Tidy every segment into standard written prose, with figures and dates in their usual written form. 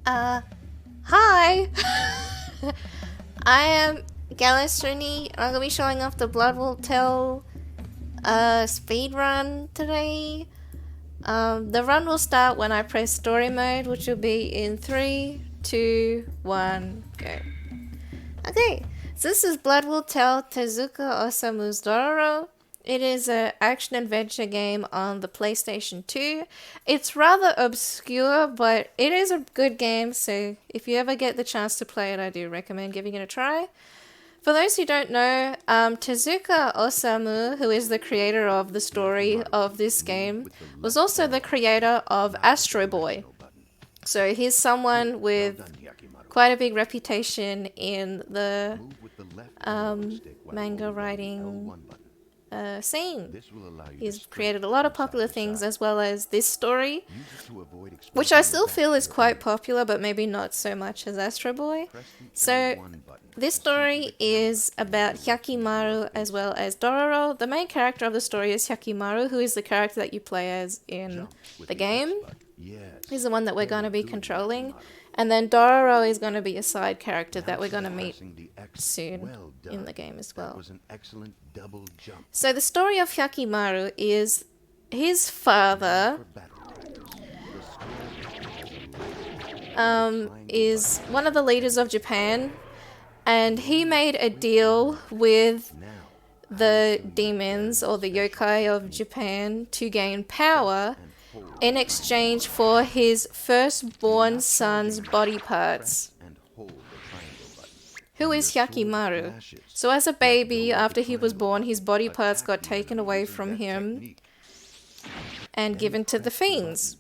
Uh, Hi! I am Galasrinie. I'm gonna be showing off the Blood Will Tell speedrun today. The run will start when I press story mode, which will be in 3, 2, 1, go. Okay, so this is Blood Will Tell Tezuka Osamu's Dororo. It is an action-adventure game on the PlayStation 2. It's rather obscure, but it is a good game, so if you ever get the chance to play it, I do recommend giving it a try. For those who don't know, Tezuka Osamu, who is the creator of the story of this game, was also the creator of Astro Boy. So he's someone with quite a big reputation in the manga writing scene. He's created a lot of popular things as well as this story, which I still feel is quite popular, but maybe not so much as Astro Boy. So this story is about Hyakimaru as well as Dororo. The main character of the story is Hyakimaru, who is the character that you play as in the game. He's the one that we're going to be controlling. And then Dororo is going to be a side character that we're going to meet soon in the game as well. So the story of Hyakimaru is his father is one of the leaders of Japan, and he made a deal with the demons or the yokai of Japan to gain power in exchange for his firstborn son's body parts, who is Hyakimaru. So as a baby, after he was born, his body parts got taken away from him and given to the fiends.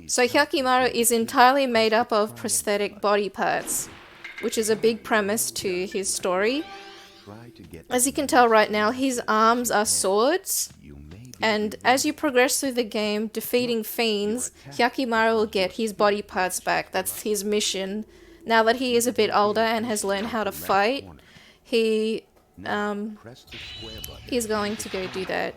So Hyakimaru is entirely made up of prosthetic body parts, which is a big premise to his story. As you can tell right now, his arms are swords, and as you progress through the game defeating fiends, Hyakimaru will get his body parts back. That's his mission. Now that he is a bit older and has learned how to fight, he is going to go do that.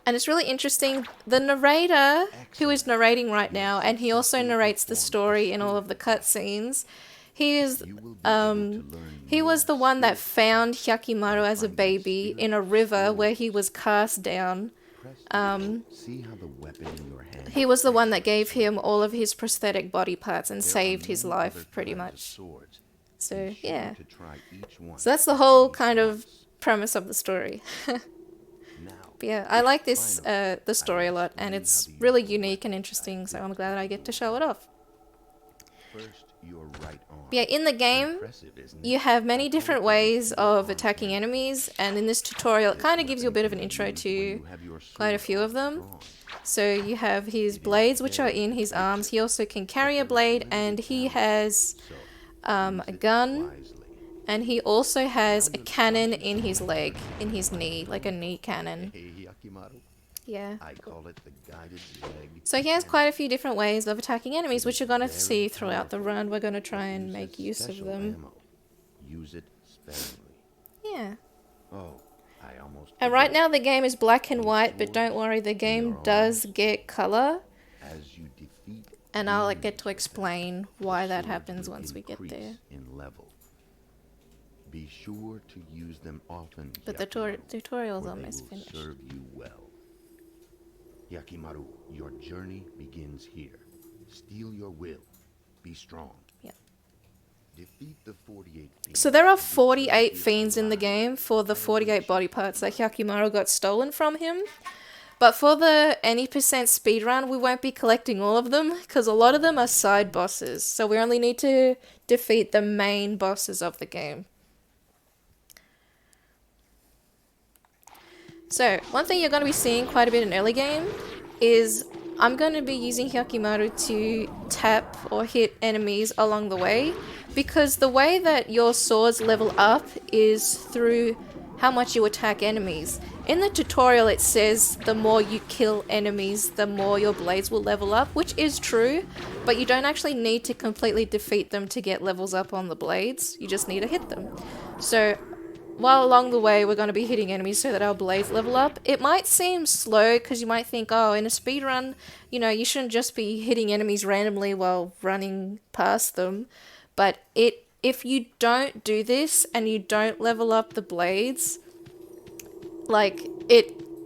And it's really interesting, the narrator, who is narrating right now, and he also narrates the story in all of the cutscenes, he was the one that found Hyakimaru as a baby in a river where he was cast down. He was the one that gave him all of his prosthetic body parts and saved his life, pretty much. So, yeah. So that's the whole kind of premise of the story. But yeah, I like this the story a lot, and it's really unique and interesting, so I'm glad I get to show it off. Yeah, in the game, you have many different ways of attacking enemies, and in this tutorial it kind of gives you a bit of an intro to quite a few of them. So you have his blades, which are in his arms. He also can carry a blade, and he has a gun, and he also has a cannon in his leg, in his knee, like a knee cannon. Yeah. So he has quite a few different ways of attacking enemies, which you're going to see throughout the run. We're going to try and make use of them. Yeah. And right now the game is black and white, but don't worry, the game does get color. And I'll get to explain why that happens once we get there. Be sure to use them often. But the tutorial's almost finished. Serve you well. Hyakimaru, your journey begins here. Steel your will. Be strong. Yeah. Defeat the 48 fiends. So there are 48 fiends in the game for the 48 body parts that Hyakimaru got stolen from him. But for the any % speedrun, we won't be collecting all of them, because a lot of them are side bosses. So we only need to defeat the main bosses of the game. So, one thing you're going to be seeing quite a bit in early game is I'm going to be using Hyakimaru to tap or hit enemies along the way, because the way that your swords level up is through how much you attack enemies. In the tutorial it says the more you kill enemies, the more your blades will level up, which is true, but you don't actually need to completely defeat them to get levels up on the blades, you just need to hit them. So while along the way we're going to be hitting enemies so that our blades level up. It might seem slow because you might think, oh, in a speedrun, you know, you shouldn't just be hitting enemies randomly while running past them. But if you don't do this and you don't level up the blades, like,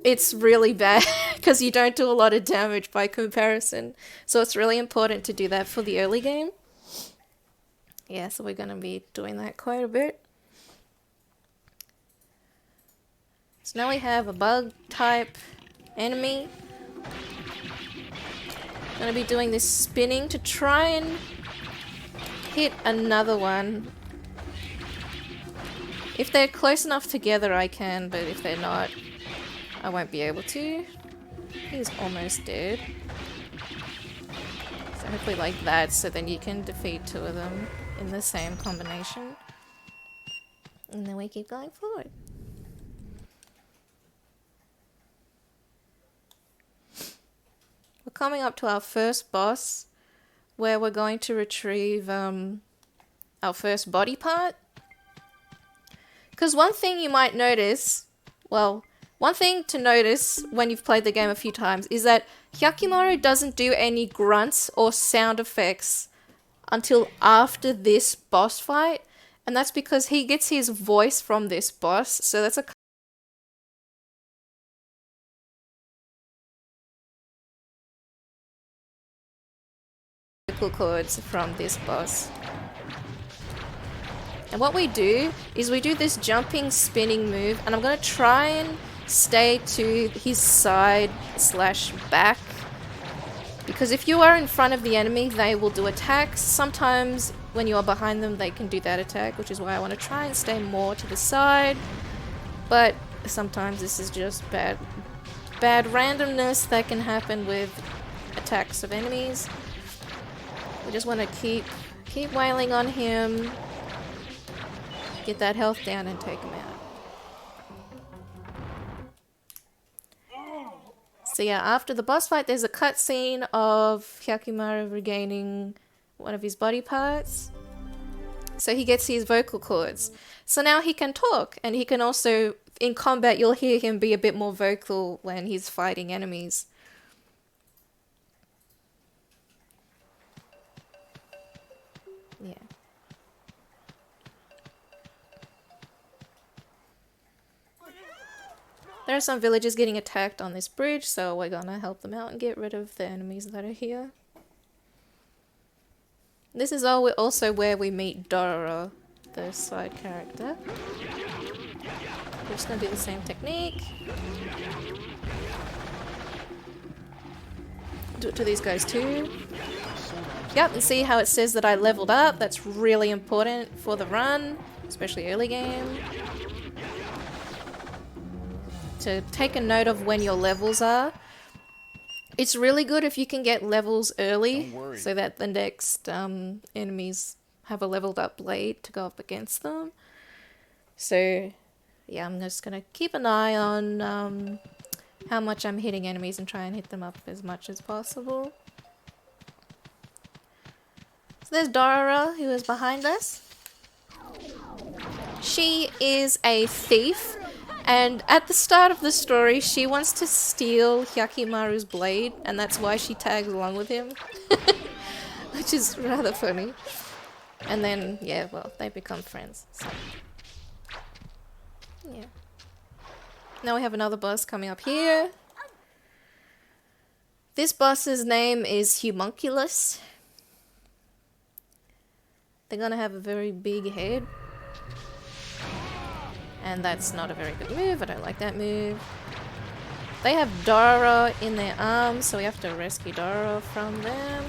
it's really bad because you don't do a lot of damage by comparison. So it's really important to do that for the early game. Yeah, so we're going to be doing that quite a bit. So now we have a bug type enemy. I'm going to be doing this spinning to try and hit another one. If they're close enough together I can, but if they're not, I won't be able to. He's almost dead. So hopefully like that, so then you can defeat two of them in the same combination. And then we keep going forward. We're coming up to our first boss, where we're going to retrieve our first body part. Because one thing you might notice, well, one thing to notice when you've played the game a few times is that Hyakimaru doesn't do any grunts or sound effects until after this boss fight. And that's because he gets his voice from this boss, so that's a vocal cords from this boss. And what we do is we do this jumping spinning move, and I'm going to try and stay to his side slash back, because if you are in front of the enemy they will do attacks. Sometimes when you are behind them they can do that attack, which is why I want to try and stay more to the side, but sometimes this is just bad randomness that can happen with attacks of enemies. We just want to keep wailing on him, get that health down and take him out. So yeah, after the boss fight there's a cutscene of Hyakimaru regaining one of his body parts. So he gets his vocal cords. So now he can talk, and he can also, in combat you'll hear him be a bit more vocal when he's fighting enemies. Yeah. There are some villagers getting attacked on this bridge, so we're gonna help them out and get rid of the enemies that are here. This is also where we meet Dororo, the side character. We're just gonna do the same technique. Do it to these guys too. Yep, and see how it says that I leveled up? That's really important for the run, especially early game. To take a note of when your levels are. It's really good if you can get levels early so that the next enemies have a leveled up blade to go up against them. So yeah, I'm just gonna keep an eye on how much I'm hitting enemies and try and hit them up as much as possible. So there's Dororo, who is behind us. She is a thief. And at the start of the story, she wants to steal Hyakimaru's blade, and that's why she tags along with him. Which is rather funny. And then, yeah, well, they become friends. So. Yeah. Now we have another boss coming up here. This boss's name is Humunculus. They're gonna have a very big head. And that's not a very good move. I don't like that move. They have Dororo in their arms, so we have to rescue Dororo from them.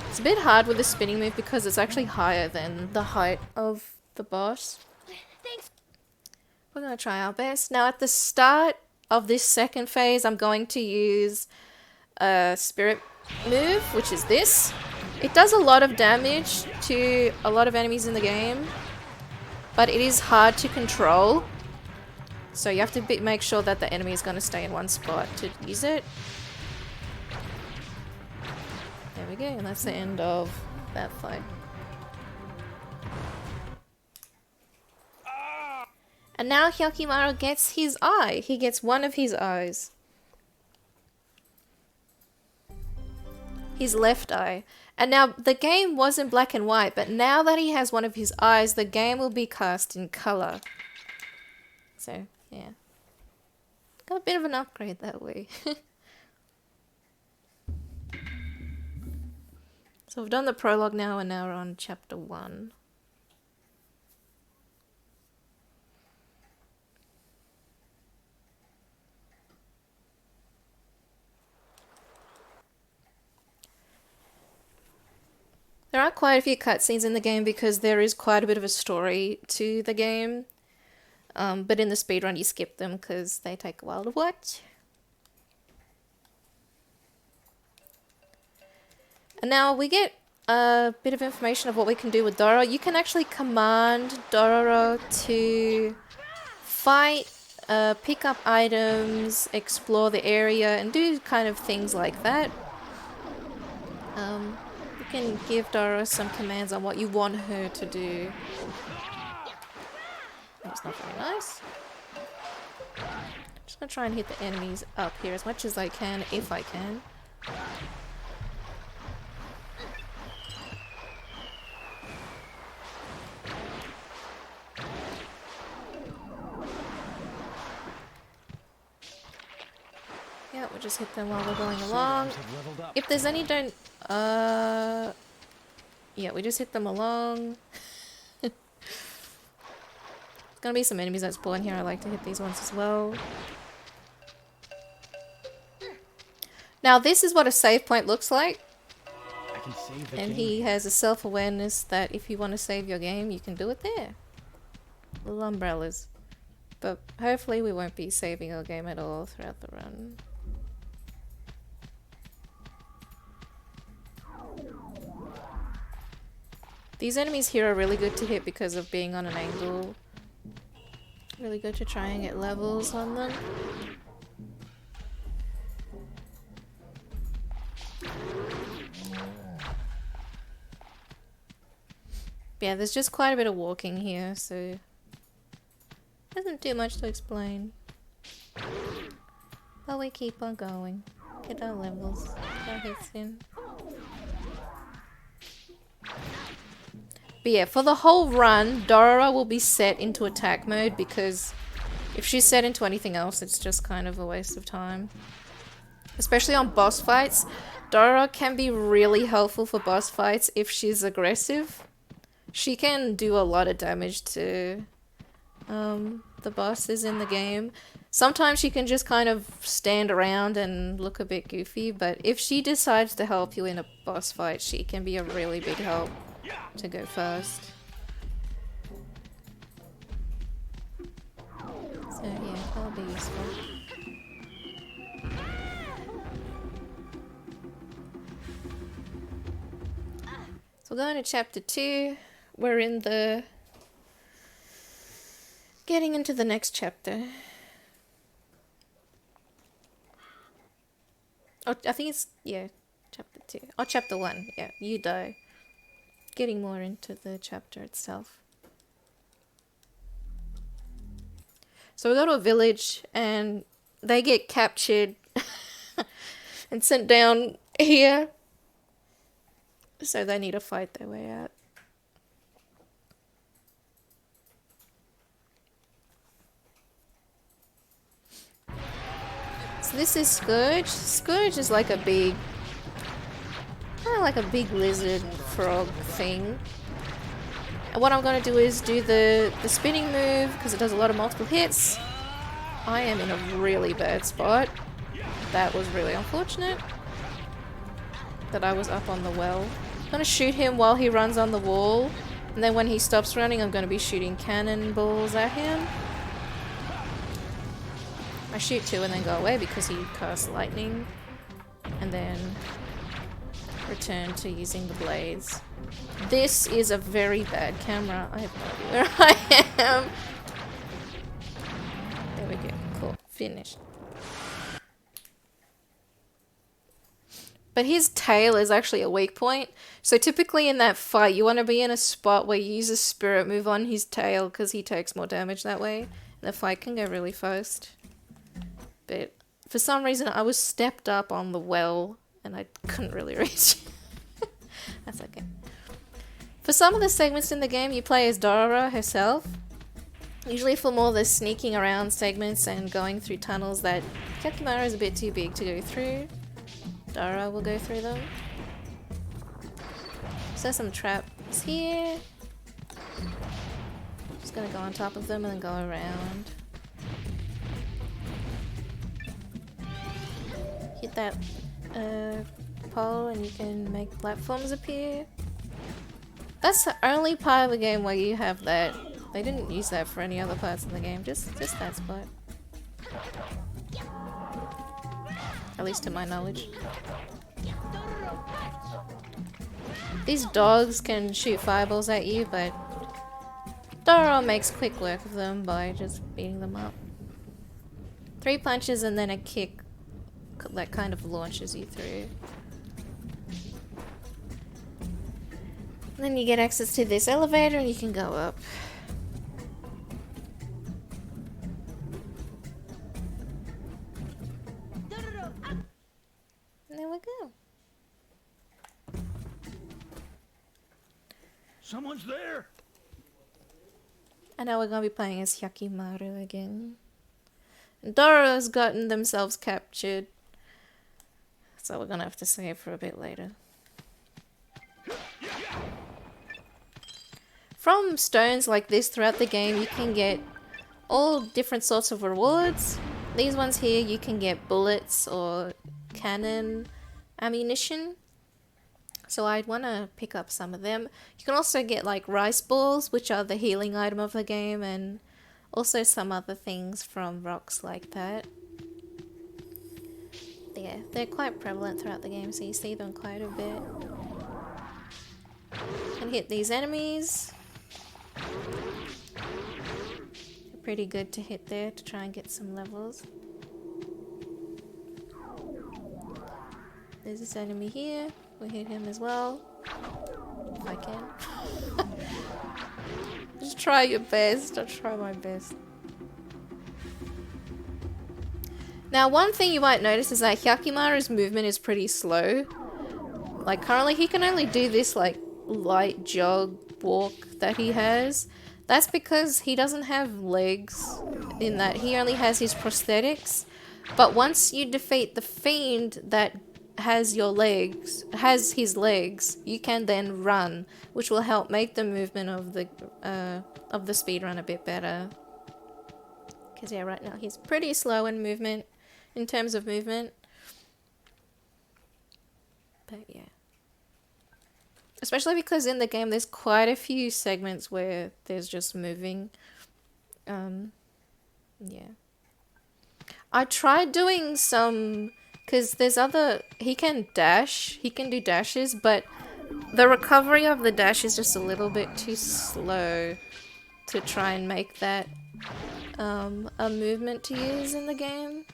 It's a bit hard with the spinning move because it's actually higher than the height of the boss. Thanks. We're going to try our best. Now at the start of this second phase, I'm going to use a spirit move, which is this. It does a lot of damage to a lot of enemies in the game, but it is hard to control. So you have to make sure that the enemy is going to stay in one spot to use it. There we go, and that's the end of that fight. And now Hyakimaru gets his eye. He gets one of his eyes. His left eye. And now the game was in black and white, but now that he has one of his eyes, the game will be cast in color. So, yeah. Got a bit of an upgrade that way. So we've done the prologue now, and now we're on chapter 1. There are quite a few cutscenes in the game because there is quite a bit of a story to the game. But in the speedrun you skip them because they take a while to watch. And now we get a bit of information of what we can do with Dororo. You can actually command Dororo to fight, pick up items, explore the area, and do kind of things like that. You can give Dororo some commands on what you want her to do. That's not very nice. Just gonna try and hit the enemies up here as much as I can, if I can. Yeah, we'll just hit them while we're going along. If there's any yeah, we just hit them along. There's gonna be some enemies that spawn here. I like to hit these ones as well. Now this is what a save point looks like. And he has a self-awareness that if you want to save your game, you can do it there. Little umbrellas. But hopefully we won't be saving our game at all throughout the run. These enemies here are really good to hit because of being on an angle. Really good to try and get levels on them. Yeah, there's just quite a bit of walking here, so doesn't do much to explain. But we keep on going. Get our levels, get our hits in. But yeah, for the whole run, Dororo will be set into attack mode because if she's set into anything else, it's just kind of a waste of time. Especially on boss fights, Dororo can be really helpful for boss fights if she's aggressive. She can do a lot of damage to the bosses in the game. Sometimes she can just kind of stand around and look a bit goofy, but if she decides to help you in a boss fight, she can be a really big help to go first. So yeah, that'll be useful. So we're going to chapter 2. We're in the... getting into the next chapter. Oh, I think it's... yeah, chapter 2. Oh, chapter 1. Yeah, you die. Getting more into the chapter itself. So we go to a village and they get captured and sent down here. So they need to fight their way out. So this is Scourge. Scourge is like a big... kind of like a big lizard frog thing. And what I'm going to do is do the spinning move because it does a lot of multiple hits. I am in a really bad spot. That was really unfortunate. That I was up on the well. I'm going to shoot him while he runs on the wall. And then when he stops running, I'm going to be shooting cannonballs at him. I shoot 2 and then go away because he casts lightning. And then return to using the blades. This is a very bad camera. I have no idea where I am. There we go. Cool. Finished. But his tail is actually a weak point. So typically in that fight, you want to be in a spot where you use a spirit move on his tail because he takes more damage that way. the fight can go really fast. But for some reason I was stepped up on the well and I couldn't really reach. That's okay. For some of the segments in the game you play as Dororo herself. Usually for more of the sneaking around segments and going through tunnels that Yakimaru is a bit too big to go through. Dororo will go through them. So some traps here. Just gonna go on top of them and then go around. Hit that pole and you can make platforms appear. That's the only part of the game where you have that. They didn't use that for any other parts of the game, just that spot. At least to my knowledge. These dogs can shoot fireballs at you, but Dororo makes quick work of them by just beating them up. 3 punches and then a kick that kind of launches you through. And then you get access to this elevator and you can go up. And there we go. Someone's there. And now we're gonna be playing as Yakimaru again. And Dororo's gotten themselves captured. So we're gonna have to save for a bit later. From stones like this throughout the game you can get all different sorts of rewards. These ones here you can get bullets or cannon ammunition. So I'd want to pick up some of them. You can also get like rice balls, which are the healing item of the game, and also some other things from rocks like that. Yeah, they're quite prevalent throughout the game, so you see them quite a bit. Can hit these enemies. They're pretty good to hit there to try and get some levels. There's this enemy here. We'll hit him as well. If I can. Just try your best. I'll try my best. Now, one thing you might notice is that Hyakimaru's movement is pretty slow. Like, currently he can only do this, like, light jog walk that he has. That's because he doesn't have legs, in that he only has his prosthetics. But once you defeat the fiend that has his legs, you can then run, which will help make the movement of the speedrun a bit better. Because yeah, right now he's pretty slow in movement, in terms of movement. But yeah. Especially because in the game there's quite a few segments where there's just moving. Yeah. I tried doing some, because there's he can dash, he can do dashes, but the recovery of the dash is just a little bit too slow to try and make that a movement to use in the game.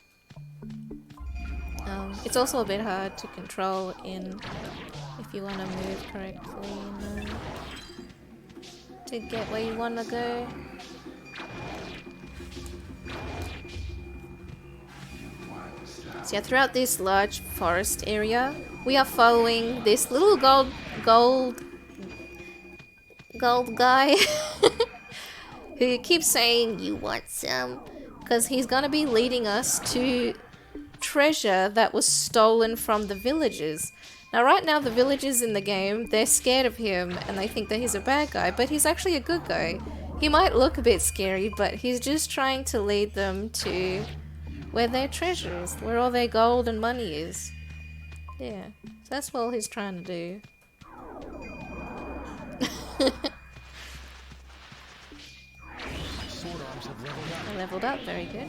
It's also a bit hard to control if you want to move correctly, to get where you want to go. So yeah, throughout this large forest area, we are following this little gold guy who keeps saying, "You want some?" Because he's gonna be leading us to treasure that was stolen from the villagers. Now right now the villagers in the game, they're scared of him and they think that he's a bad guy, but he's actually a good guy. He might look a bit scary, but he's just trying to lead them to where their treasure is, where all their gold and money is. Yeah, so that's what he's trying to do. I leveled up, very good.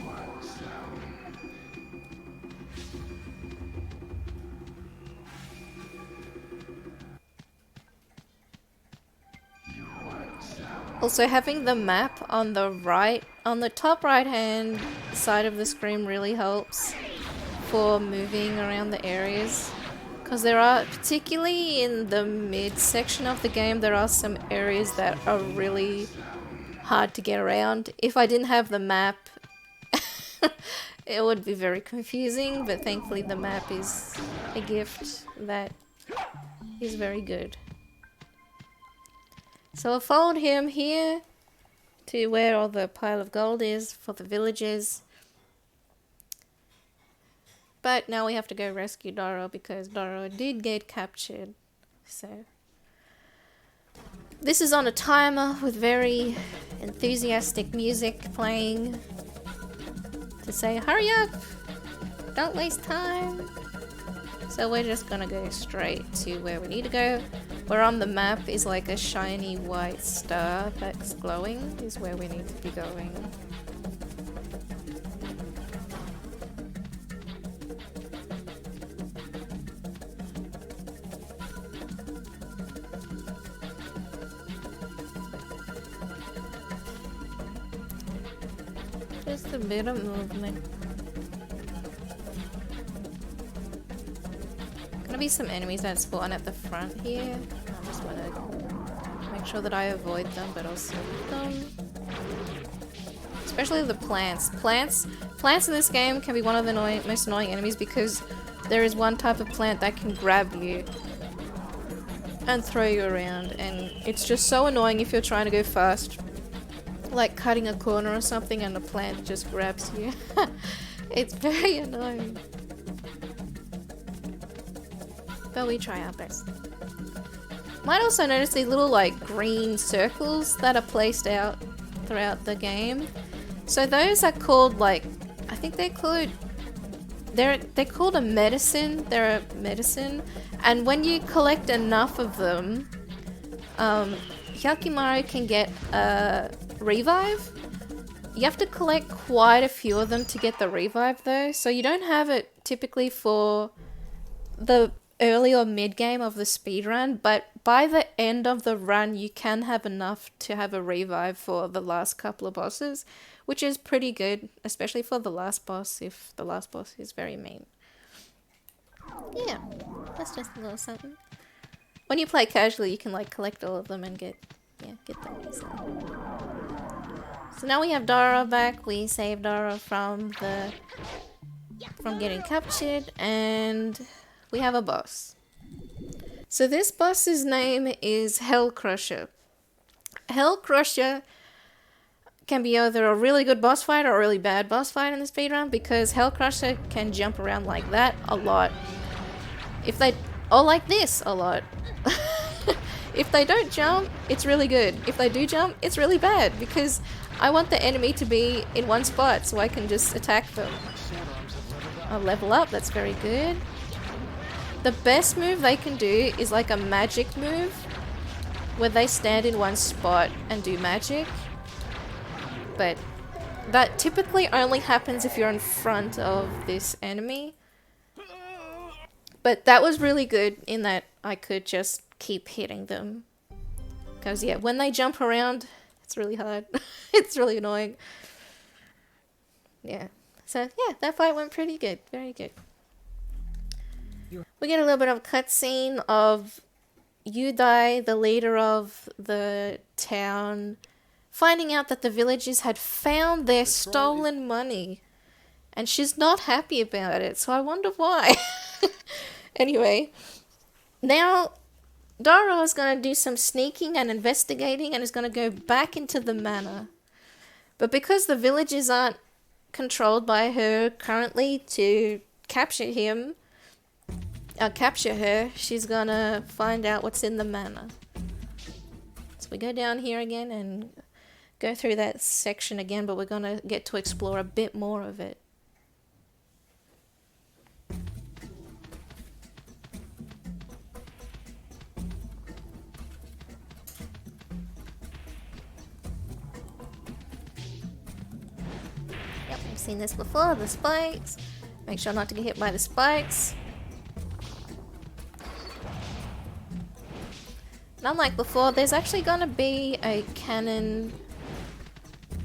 Also, having the map on the right, on the top right hand side of the screen really helps for moving around the areas. Because there are, particularly in the mid section of the game, there are some areas that are really hard to get around. If I didn't have the map, it would be very confusing, but thankfully the map is a gift that is very good. So I followed him here to where all the pile of gold is for the villagers. But now we have to go rescue Dororo because Dororo did get captured. So this is on a timer with very enthusiastic music playing to say, hurry up! Don't waste time! So we're just gonna go straight to where we need to go. Where on the map is like a shiny white star that's glowing is where we need to be going. Just a bit of movement. Gonna be some enemies that spawn at the front here. I just wanna make sure that I avoid them, but also them. Especially the plants. Plants in this game can be one of the most annoying enemies because there is one type of plant that can grab you and throw you around, and it's just so annoying if you're trying to go fast. Like cutting a corner or something and the plant just grabs you. It's very annoying. But we try our best. Might also notice these little like green circles that are placed out throughout the game. So those are called like, I think they're called a medicine. They're a medicine. And when you collect enough of them, Hyakimaru can get a revive. You have to collect quite a few of them to get the revive though, so you don't have it typically for the early or mid game of the speed run, but by the end of the run you can have enough to have a revive for the last couple of bosses, which is pretty good, especially for the last boss if the last boss is very mean. Yeah, that's just a little something. When you play casually you can like collect all of them and get them easily. So now we have Dororo back. We saved Dororo from getting captured, and we have a boss. So this boss's name is Hell Crusher. Hell Crusher can be either a really good boss fight or a really bad boss fight in the speedrun because Hell Crusher can jump around like that a lot. Or like this a lot. If they don't jump, it's really good. If they do jump, it's really bad because I want the enemy to be in one spot so I can just attack them. I'll level up, that's very good. The best move they can do is like a magic move where they stand in one spot and do magic. But that typically only happens if you're in front of this enemy. But that was really good in that I could just keep hitting them. Because yeah, when they jump around, it's really hard. It's really annoying. Yeah. So yeah, that fight went pretty good. Very good. We get a little bit of a cutscene of Yudai, the leader of the town, finding out that the villagers had found their stolen money. And she's not happy about it, so I wonder why. Anyway, now Dororo is going to do some sneaking and investigating and is going to go back into the manor. But because the villagers aren't controlled by her currently to capture her, she's going to find out what's in the manor. So we go down here again and go through that section again, but we're going to get to explore a bit more of it. Seen this before, the spikes. Make sure not to get hit by the spikes. And unlike before, there's actually gonna be a cannon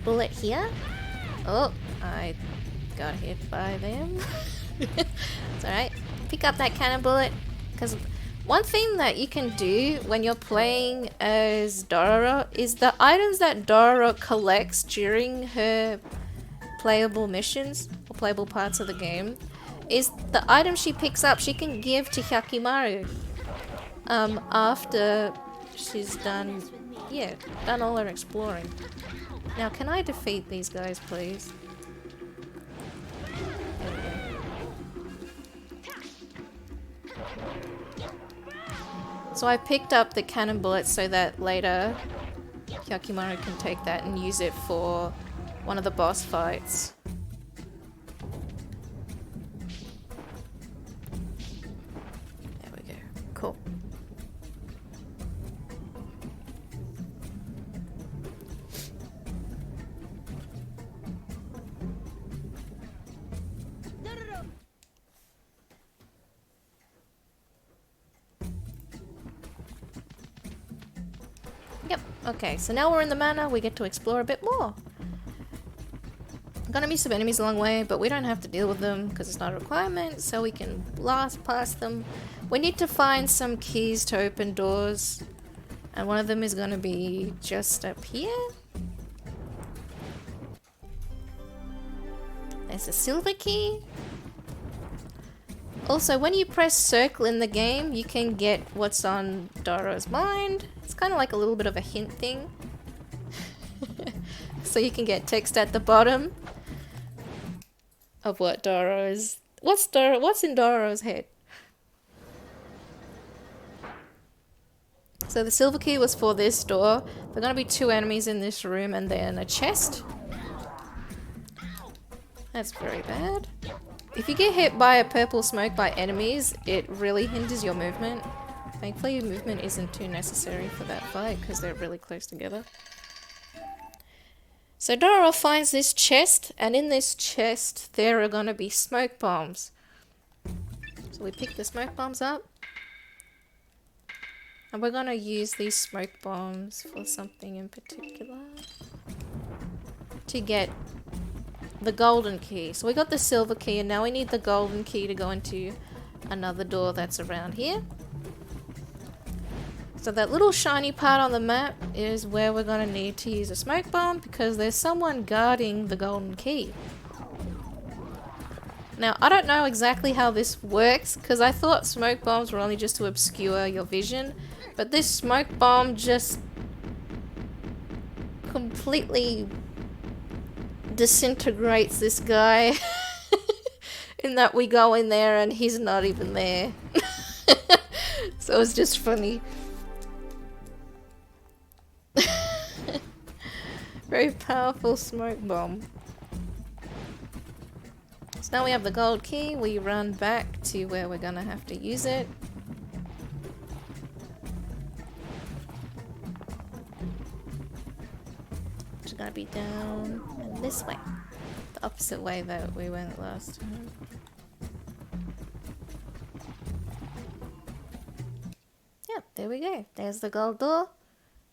bullet here. Oh, I got hit by them. It's alright. Pick up that cannon bullet, because One thing that you can do when you're playing as Dororo is the items that Dororo collects during her playable missions or playable parts of the game is the items she picks up she can give to Hyakimaru after she's done all her exploring. Now can I defeat these guys please? There we go. So I picked up the cannon bullets so that later Hyakimaru can take that and use it for one of the boss fights. There we go. Cool. Yep, okay, so now we're in the manor, we get to explore a bit more. Gonna be some enemies along the way, but we don't have to deal with them because it's not a requirement, so we can blast past them. We need to find some keys to open doors, and one of them is gonna be just up here. There's a silver key. Also, when you press circle in the game, you can get what's on Dororo's mind. It's kind of like a little bit of a hint thing. So you can get text at the bottom of what Dororo is. What's in Dororo's head? So the silver key was for this door. There are gonna be 2 enemies in this room and then a chest. That's very bad. If you get hit by a purple smoke by enemies, it really hinders your movement. Thankfully your movement isn't too necessary for that fight because they're really close together. So Dororo finds this chest, and in this chest there are gonna be smoke bombs. So we pick the smoke bombs up. And we're gonna use these smoke bombs for something in particular. To get the golden key. So we got the silver key and now we need the golden key to go into another door that's around here. So that little shiny part on the map is where we're going to need to use a smoke bomb because there's someone guarding the golden key. Now I don't know exactly how this works because I thought smoke bombs were only just to obscure your vision, but this smoke bomb just completely disintegrates this guy in that we go in there and he's not even there. So it's just funny. Very powerful smoke bomb. So now we have the gold key, we run back to where we're gonna have to use it. It's gonna be down and this way. The opposite way that we went last time. Yep, there we go. There's the gold door.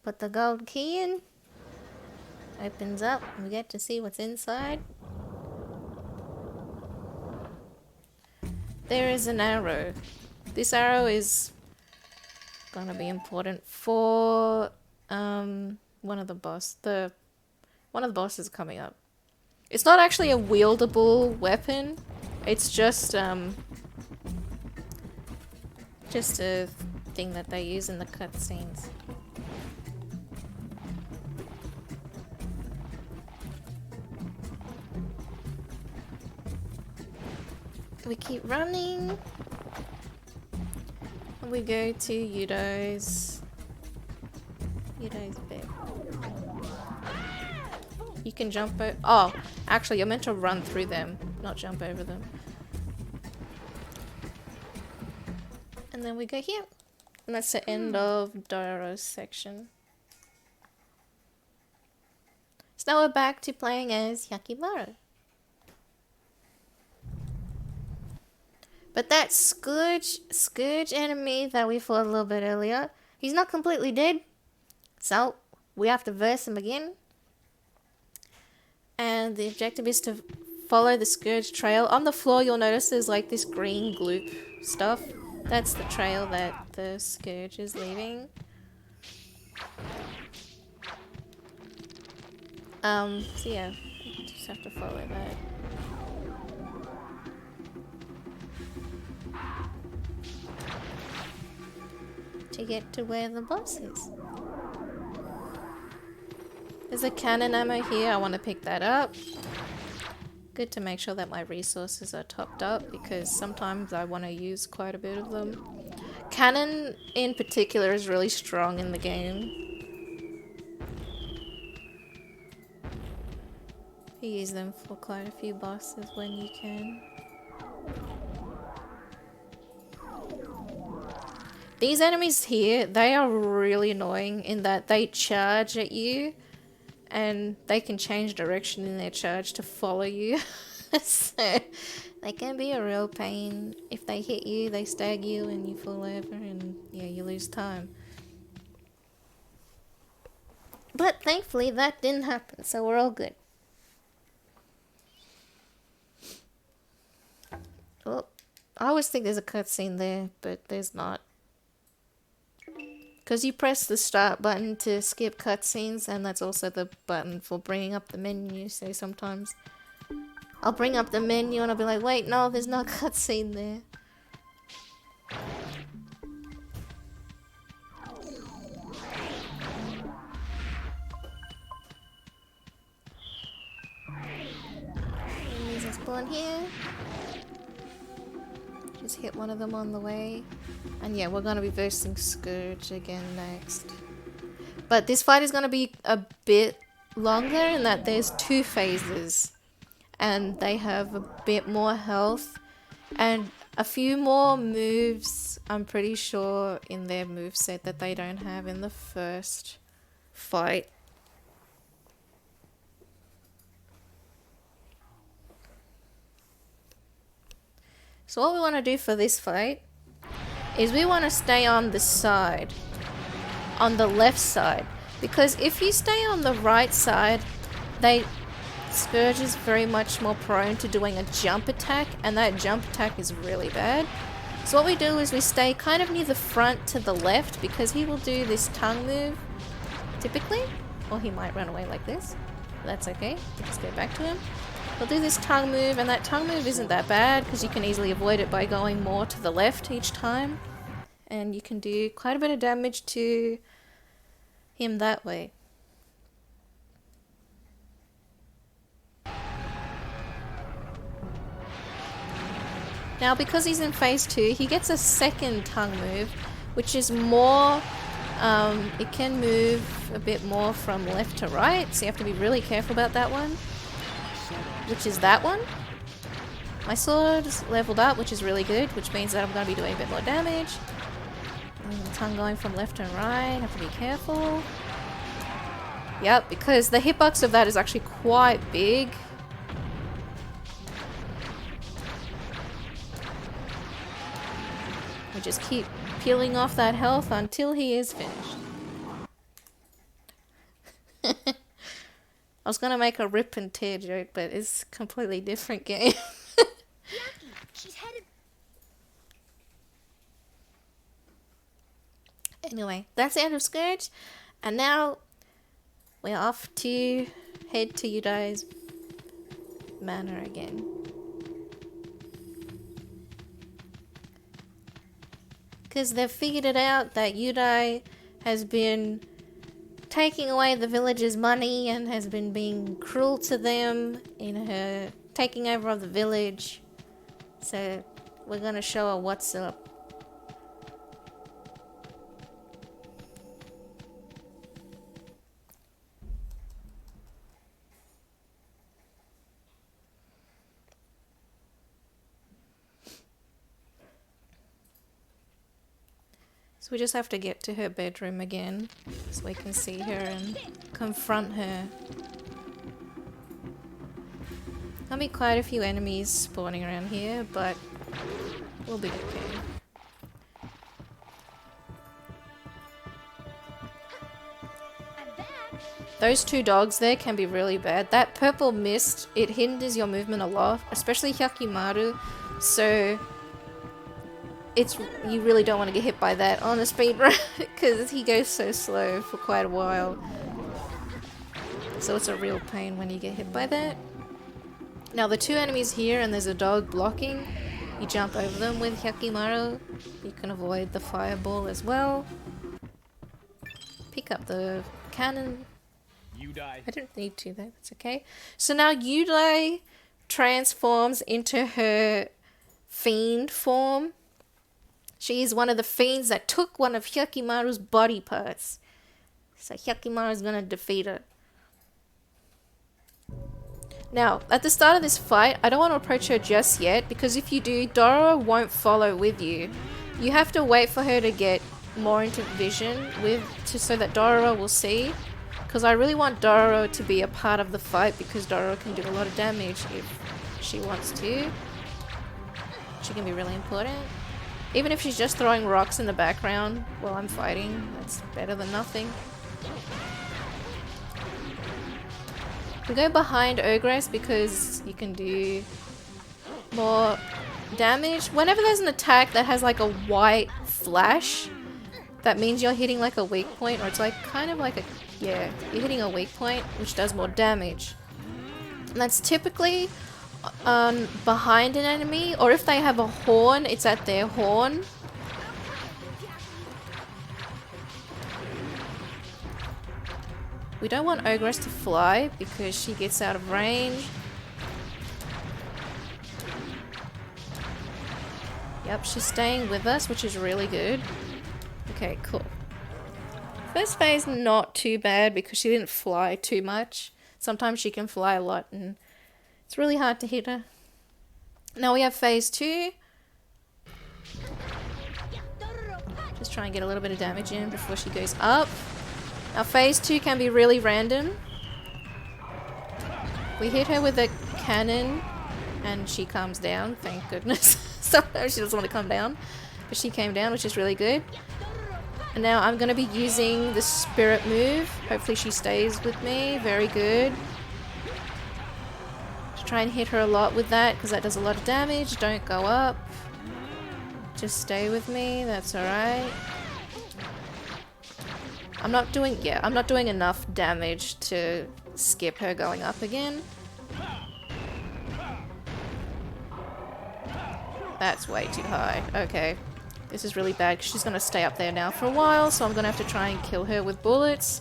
Put the gold key in. Opens up and we get to see what's inside. There is an arrow. This arrow is gonna be important for one of the bosses coming up. It's not actually a wieldable weapon. It's just a thing that they use in the cutscenes. We keep running. And we go to Yudo's bed. You can jump over. Oh, actually, you're meant to run through them, not jump over them. And then we go here. And that's the end of Dororo's section. So now we're back to playing as Hyakimaru. But that Scourge enemy that we fought a little bit earlier, he's not completely dead. So we have to verse him again. And the objective is to follow the Scourge trail. On the floor you'll notice there's like this green gloop stuff. That's the trail that the Scourge is leaving. So yeah, you just have to follow that. To get to where the boss is. There's a cannon ammo here, I want to pick that up. Good to make sure that my resources are topped up because sometimes I want to use quite a bit of them. Cannon in particular is really strong in the game. You use them for quite a few bosses when you can. These enemies here, they are really annoying in that they charge at you and they can change direction in their charge to follow you. So they can be a real pain. If they hit you, they stag you and you fall over and yeah, you lose time. But thankfully that didn't happen, so we're all good. Well, I always think there's a cutscene there, but there's not. Because you press the start button to skip cutscenes, and that's also the button for bringing up the menu, so sometimes I'll bring up the menu and I'll be like, wait, no, there's no cutscene there. Enemies are spawned here. Just hit one of them on the way. And yeah, we're going to be versing Scourge again next. But this fight is going to be a bit longer in that there's 2 phases. And they have a bit more health. And a few more moves, I'm pretty sure, in their moveset that they don't have in the first fight. So what we want to do for this fight is we want to stay on the side, on the left side, because if you stay on the right side, Scourge is very much more prone to doing a jump attack, and that jump attack is really bad. So what we do is we stay kind of near the front to the left, because he will do this tongue move, typically, or he might run away like this. That's okay, we just go back to him. He'll do this tongue move, and that tongue move isn't that bad because you can easily avoid it by going more to the left each time. And you can do quite a bit of damage to him that way. Now because he's in phase 2, he gets a second tongue move, which is more, it can move a bit more from left to right, so you have to be really careful about that one. Which is that one. My sword's leveled up, which is really good, which means that I'm going to be doing a bit more damage. And the tongue going from left and right, have to be careful. Yep, because the hitbox of that is actually quite big. We just keep peeling off that health until he is finished. I was gonna make a rip and tear joke, but it's a completely different game. She's headed. Anyway, that's the end of Scourge, and now we're off to head to Yudai's manor again. Because they've figured it out that Yudai has been taking away the villagers' money and has been being cruel to them in her taking over of the village. So we're gonna show her what's up. So we just have to get to her bedroom again so we can see her and confront her. There'll be quite a few enemies spawning around here, but we'll be okay. Those 2 dogs there can be really bad. That purple mist, it hinders your movement a lot, especially Hyakimaru. So it's you really don't want to get hit by that on a speed run because he goes so slow for quite a while. So it's a real pain when you get hit by that. Now the two enemies here and there's a dog blocking. You jump over them with Hyakimaru. You can avoid the fireball as well. Pick up the cannon. Yudai. I don't need to though, it's okay. So now Yudai transforms into her fiend form. She is one of the fiends that took one of Hyakimaru's body parts. So Hyakimaru's gonna defeat her. Now, at the start of this fight, I don't want to approach her just yet, because if you do, Dororo won't follow with you. You have to wait for her to get more into vision so that Dororo will see. Because I really want Dororo to be a part of the fight, because Dororo can do a lot of damage if she wants to. She can be really important. Even if she's just throwing rocks in the background while I'm fighting, that's better than nothing. We go behind Ogress because you can do more damage. Whenever there's an attack that has like a white flash, that means you're hitting like a weak point, or it's like kind of like a, yeah, you're hitting a weak point, which does more damage. And that's typically behind an enemy, or if they have a horn, it's at their horn. We don't want Ogress to fly because she gets out of range. Yep, she's staying with us, which is really good. Okay, cool. First phase, not too bad because she didn't fly too much. Sometimes she can fly a lot and it's really hard to hit her. Now we have phase 2. Just try and get a little bit of damage in before she goes up. Now phase 2 can be really random. We hit her with a cannon and she calms down, thank goodness. Sometimes she doesn't want to come down, but she came down, which is really good. And now I'm going to be using the spirit move. Hopefully she stays with me, very good. Just try and hit her a lot with that because that does a lot of damage. Don't go up. Just stay with me, that's alright. I'm not doing enough damage to skip her going up again. That's way too high. Okay. This is really bad because she's going to stay up there now for a while, so I'm going to have to try and kill her with bullets.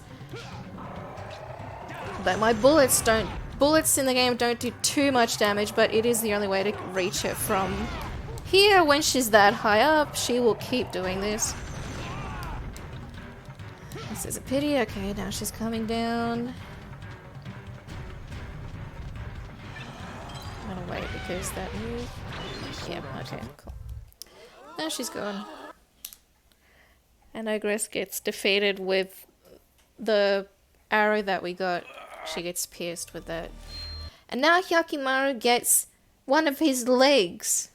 But my bullets in the game don't do too much damage, but it is the only way to reach her from here. When she's that high up, she will keep doing this. This is a pity. Okay, now she's coming down. I'm gonna wait because that move. Yeah, okay, cool. Now she's gone. And Ogress gets defeated with the arrow that we got. She gets pierced with that. And now Hyakimaru gets one of his legs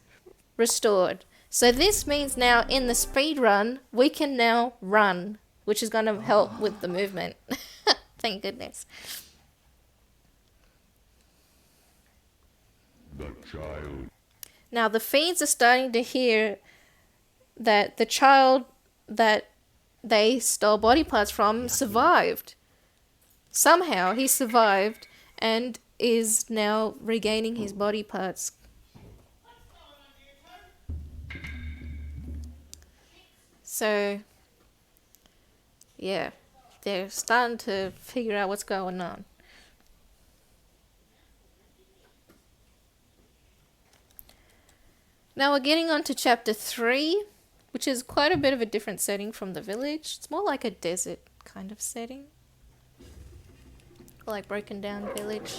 restored. So this means now in the speed run, we can now run, which is going to help with the movement. Thank goodness. The child. Now the fiends are starting to hear that the child that they stole body parts from survived. Somehow he survived and is now regaining his body parts. So yeah, they're starting to figure out what's going on. Now we're getting on to chapter 3, which is quite a bit of a different setting from the village. It's more like a desert kind of setting. Or like broken down village.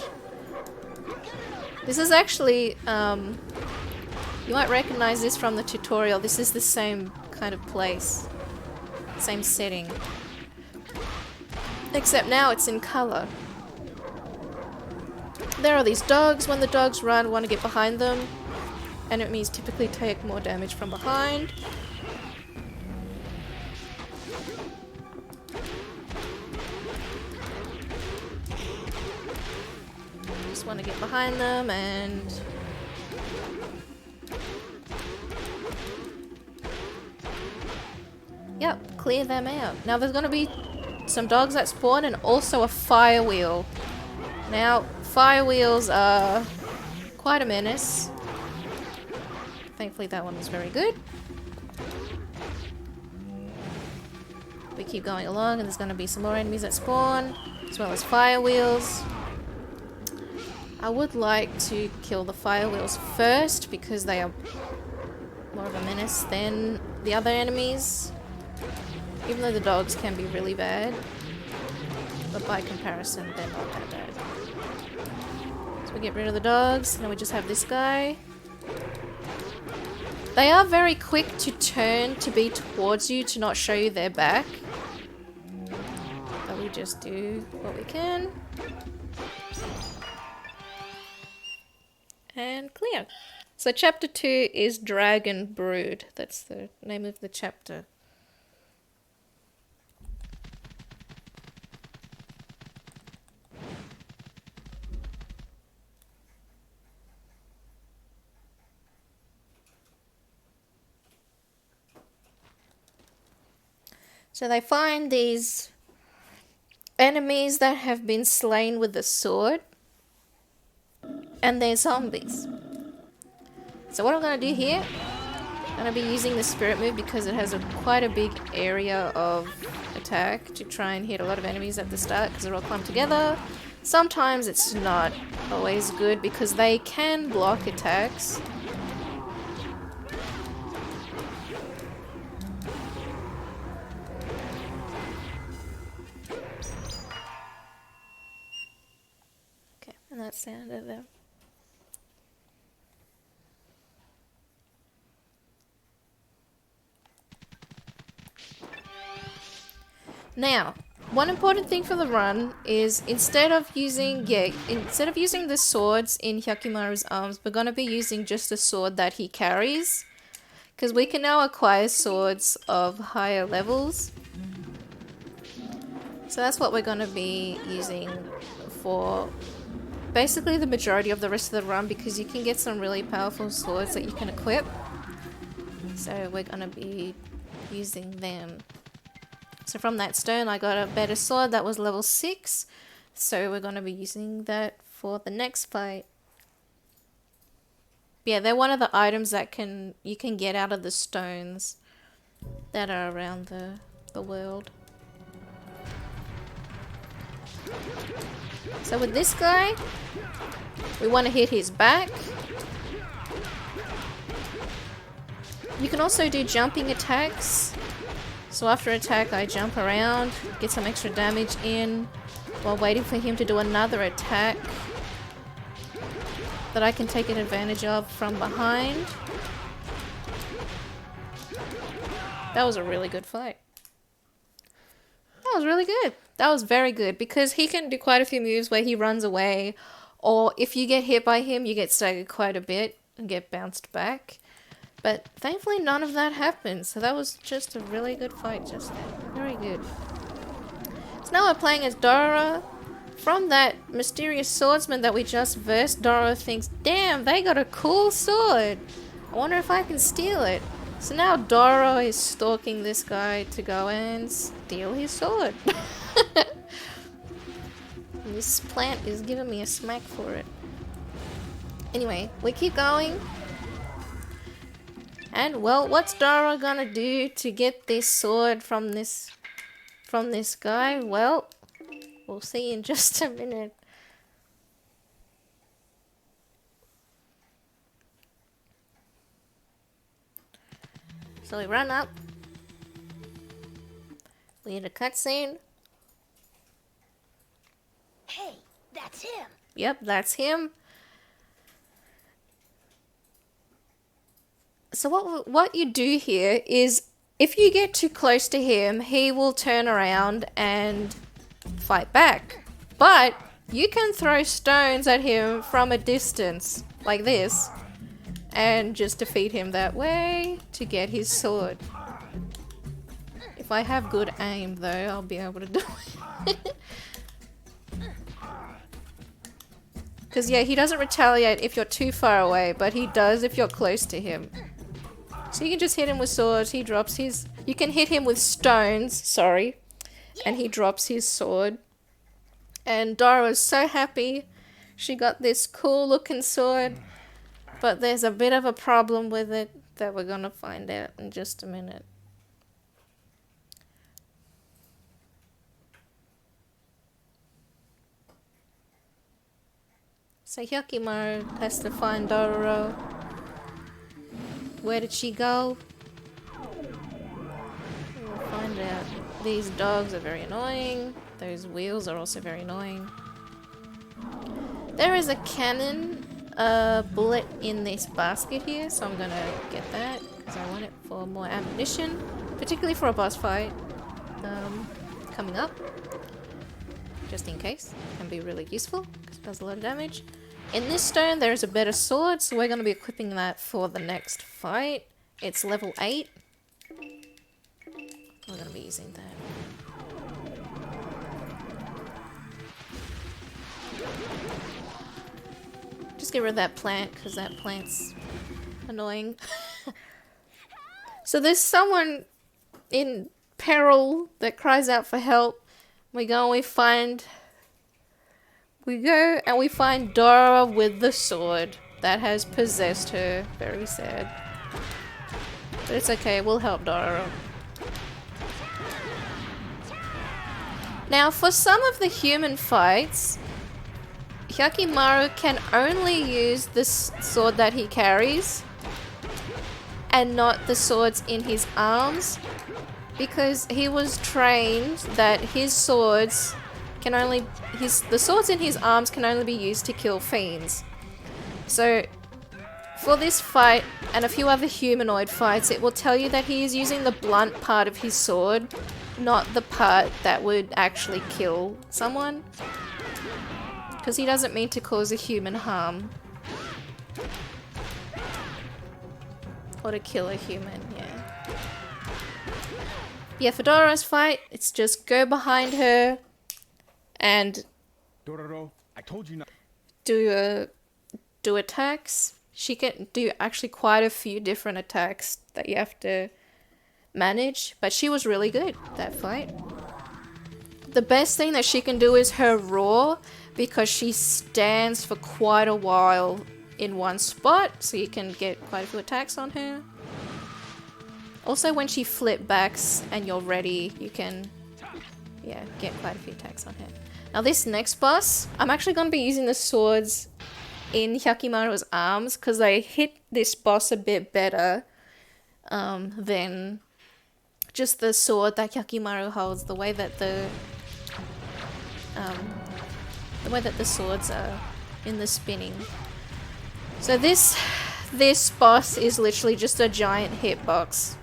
This is actually, you might recognize this from the tutorial. This is the same kind of place. Same setting. Except now it's in color. There are these dogs. When the dogs run, we want to get behind them. Enemies typically take more damage from behind. Just want to get behind them and Yep, clear them out. Now there's gonna be some dogs that spawn and also a fire wheel. Now, fire wheels are quite a menace. Thankfully that one was very good. We keep going along and there's gonna be some more enemies that spawn, as well as fire wheels. I would like to kill the fire wheels first because they are more of a menace than the other enemies. Even though the dogs can be really bad. But by comparison, they're not that bad. So we get rid of the dogs, now we just have this guy. They are very quick to turn to be towards you to not show you their back. But we just do what we can. And clear. So chapter 2 is Dragon Brood. That's the name of the chapter. So they find these enemies that have been slain with the sword. And they're zombies. So what I'm going to do here, I'm going to be using the spirit move because it has quite a big area of attack to try and hit a lot of enemies at the start because they're all clumped together. Sometimes it's not always good because they can block attacks. Okay, and that's the end of them. Now, one important thing for the run is instead of using the swords in Hyakimaru's arms, we're going to be using just the sword that he carries. Because we can now acquire swords of higher levels. So that's what we're going to be using for basically the majority of the rest of the run, because you can get some really powerful swords that you can equip. So we're going to be using them. So from that stone I got a better sword that was level 6. So we're going to be using that for the next fight. Yeah, they're one of the items that you can get out of the stones that are around the world. So with this guy, we want to hit his back. You can also do jumping attacks. So after attack I jump around, get some extra damage in while waiting for him to do another attack that I can take advantage of from behind. That was a really good fight. That was really good. That was very good because he can do quite a few moves where he runs away, or if you get hit by him you get staggered quite a bit and get bounced back. But thankfully none of that happened, so that was just a really good fight just then. Very good. So now we're playing as Dororo. From that mysterious swordsman that we just versed, Dororo thinks, damn, they got a cool sword. I wonder if I can steal it. So now Dororo is stalking this guy to go and steal his sword. This plant is giving me a smack for it. Anyway, we keep going. And well, what's Dororo gonna do to get this sword from this guy? Well, we'll see in just a minute. So we run up. We hit a cutscene. Hey, that's him. Yep, that's him. So what you do here is, if you get too close to him, he will turn around and fight back. But you can throw stones at him from a distance, like this, and just defeat him that way to get his sword. If I have good aim though, I'll be able to do it. Because yeah, he doesn't retaliate if you're too far away, but he does if you're close to him. So you can just hit him with swords. He drops his... You can hit him with stones, sorry. And he drops his sword. And Dororo's so happy. She got this cool looking sword. But there's a bit of a problem with it that we're gonna find out in just a minute. So Hyakimaru has to find Dororo. Where did she go? We'll find out. These dogs are very annoying. Those wheels are also very annoying. There is a cannon bullet in this basket here, so I'm gonna get that because I want it for more ammunition, particularly for a boss fight coming up. Just in case, it can be really useful because it does a lot of damage. In this stone, there is a better sword, so we're going to be equipping that for the next fight. It's level 8. We're going to be using that. Just get rid of that plant, because that plant's annoying. So there's someone in peril that cries out for help. We go and we find Dororo with the sword that has possessed her. Very sad. But it's okay, we'll help Dororo. Now, for some of the human fights, Hyakimaru can only use this sword that he carries and not the swords in his arms, because he was trained that his swords can only the swords in his arms can only be used to kill fiends. So for this fight and a few other humanoid fights, it will tell you that he is using the blunt part of his sword, not the part that would actually kill someone, because he doesn't mean to cause a human harm or to kill a human. Yeah, for Dororo's fight, it's just go behind her and Dororo, I told you not. Do attacks. She can do actually quite a few different attacks that you have to manage, but she was really good that fight. The best thing that she can do is her roar, because she stands for quite a while in one spot, so you can get quite a few attacks on her. Also, when she flip backs and you're ready, you can get quite a few attacks on her. Now this next boss, I'm actually going to be using the swords in Hyakimaru's arms because they hit this boss a bit better than just the sword that Hyakimaru holds. The way that the swords are in the spinning. So this boss is literally just a giant hitbox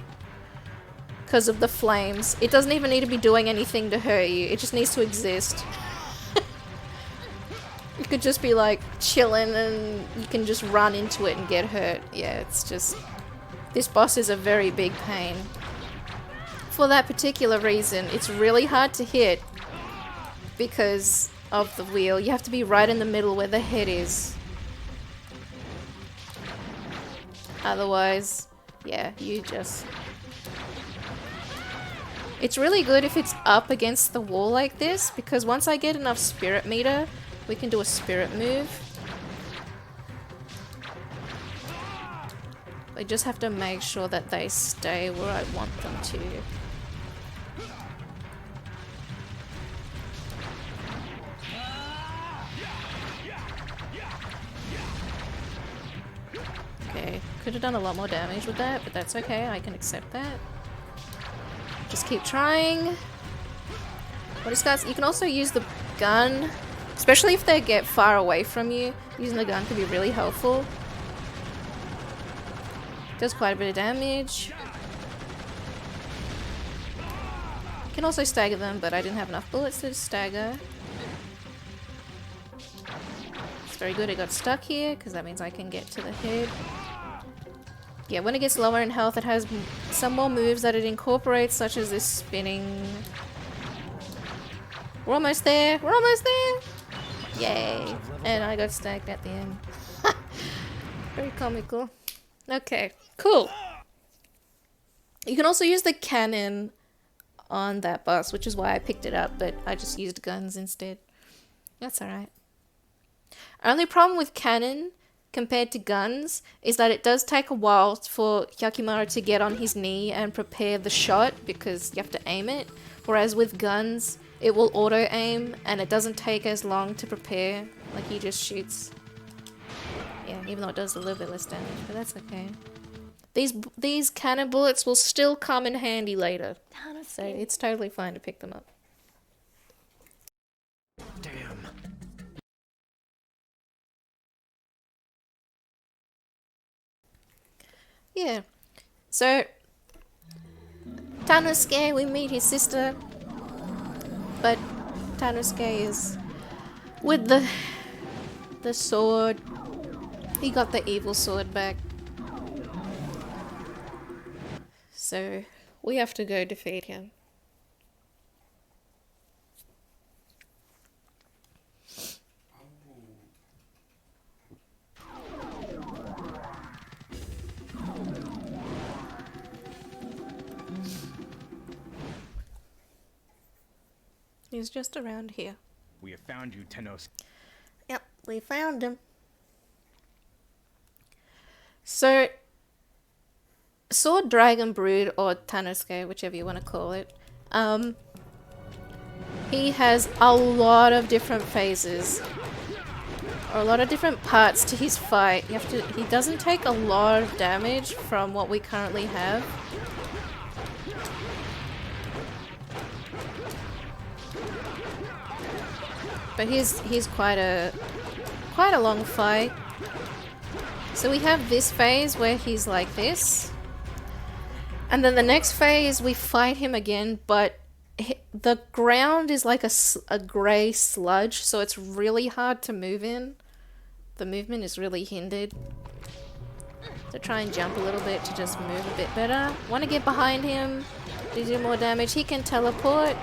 because of the flames. It doesn't even need to be doing anything to hurt you. It just needs to exist. You could just be like chilling and you can just run into it and get hurt. Yeah, it's just... This boss is a very big pain. For that particular reason, it's really hard to hit because of the wheel. You have to be right in the middle where the head is. Otherwise, yeah, you just... It's really good if it's up against the wall like this, because once I get enough spirit meter, we can do a spirit move. I just have to make sure that they stay where I want them to. Okay, could have done a lot more damage with that, but that's okay, I can accept that. Just keep trying. What is guys? You can also use the gun, especially if they get far away from you. Using the gun can be really helpful. Does quite a bit of damage. You can also stagger them, but I didn't have enough bullets to stagger. It's very good it got stuck here, because that means I can get to the head. Yeah, when it gets lower in health, it has some more moves that it incorporates, such as this spinning. We're almost there! We're almost there! Yay! And I got stacked at the end. Very comical. Okay, cool. You can also use the cannon on that boss, which is why I picked it up, but I just used guns instead. That's alright. Only problem with cannon compared to guns is that it does take a while for Yakimaru to get on his knee and prepare the shot because you have to aim it. Whereas with guns, it will auto-aim and it doesn't take as long to prepare. Like, he just shoots. Yeah, even though it does a little bit less damage, but that's okay. These cannon bullets will still come in handy later. So it's totally fine to pick them up. Damn. Yeah. So Tanosuke, we meet his sister. But Tanosuke is with the sword. He got the evil sword back. So we have to go defeat him. He's just around here. We have found you, Tenos. Yep, we found him. So, Sword Dragon Brood, or Tanosuke, whichever you want to call it, he has a lot of different phases, or a lot of different parts to his fight. He doesn't take a lot of damage from what we currently have. But he's quite a long fight. So we have this phase where he's like this. And then the next phase we fight him again, but the ground is like a grey sludge, so it's really hard to move in. The movement is really hindered. So try and jump a little bit to just move a bit better. Want to get behind him to do more damage. He can teleport.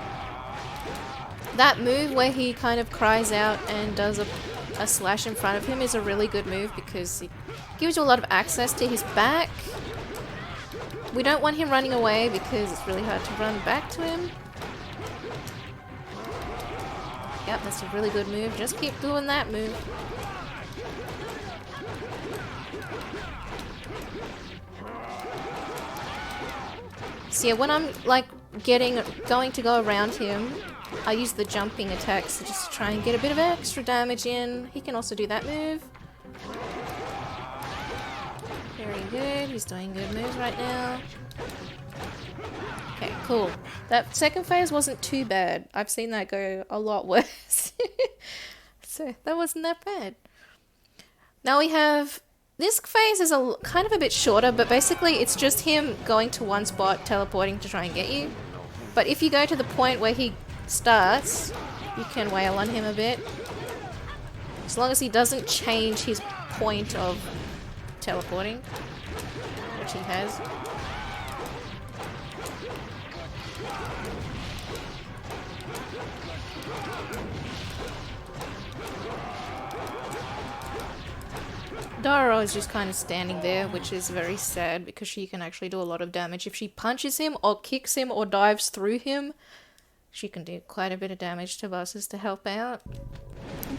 That move where he kind of cries out and does a slash in front of him is a really good move because it gives you a lot of access to his back. We don't want him running away because it's really hard to run back to him. Yep, that's a really good move. Just keep doing that move. So yeah, when I'm like going to go around him, I use the jumping attacks to just try and get a bit of extra damage in. He can also do that move. Very good. He's doing good moves right now. Okay, cool. That second phase wasn't too bad. I've seen that go a lot worse. So that wasn't that bad. Now we have... This phase is kind of a bit shorter, but basically it's just him going to one spot, teleporting to try and get you. But if you go to the point where he starts, you can wail on him a bit. As long as he doesn't change his point of teleporting, which he has. Dororo is just kind of standing there, which is very sad because she can actually do a lot of damage. If she punches him or kicks him or dives through him, she can do quite a bit of damage to bosses to help out.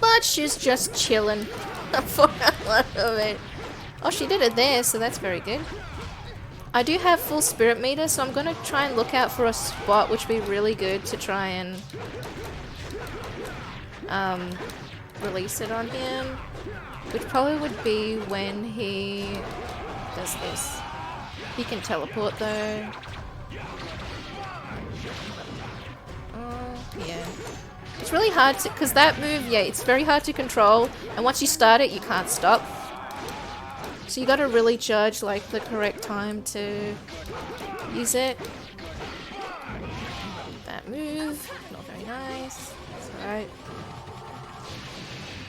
But she's just chilling for a lot of it. Oh, she did it there, so that's very good. I do have full spirit meter, so I'm going to try and look out for a spot which would be really good to try and release it on him. Which probably would be when he does this. He can teleport though. Yeah. It's really hard to, because that move, yeah, it's very hard to control, and once you start it, you can't stop. So you gotta really judge, like, the correct time to use it. That move, not very nice. That's alright.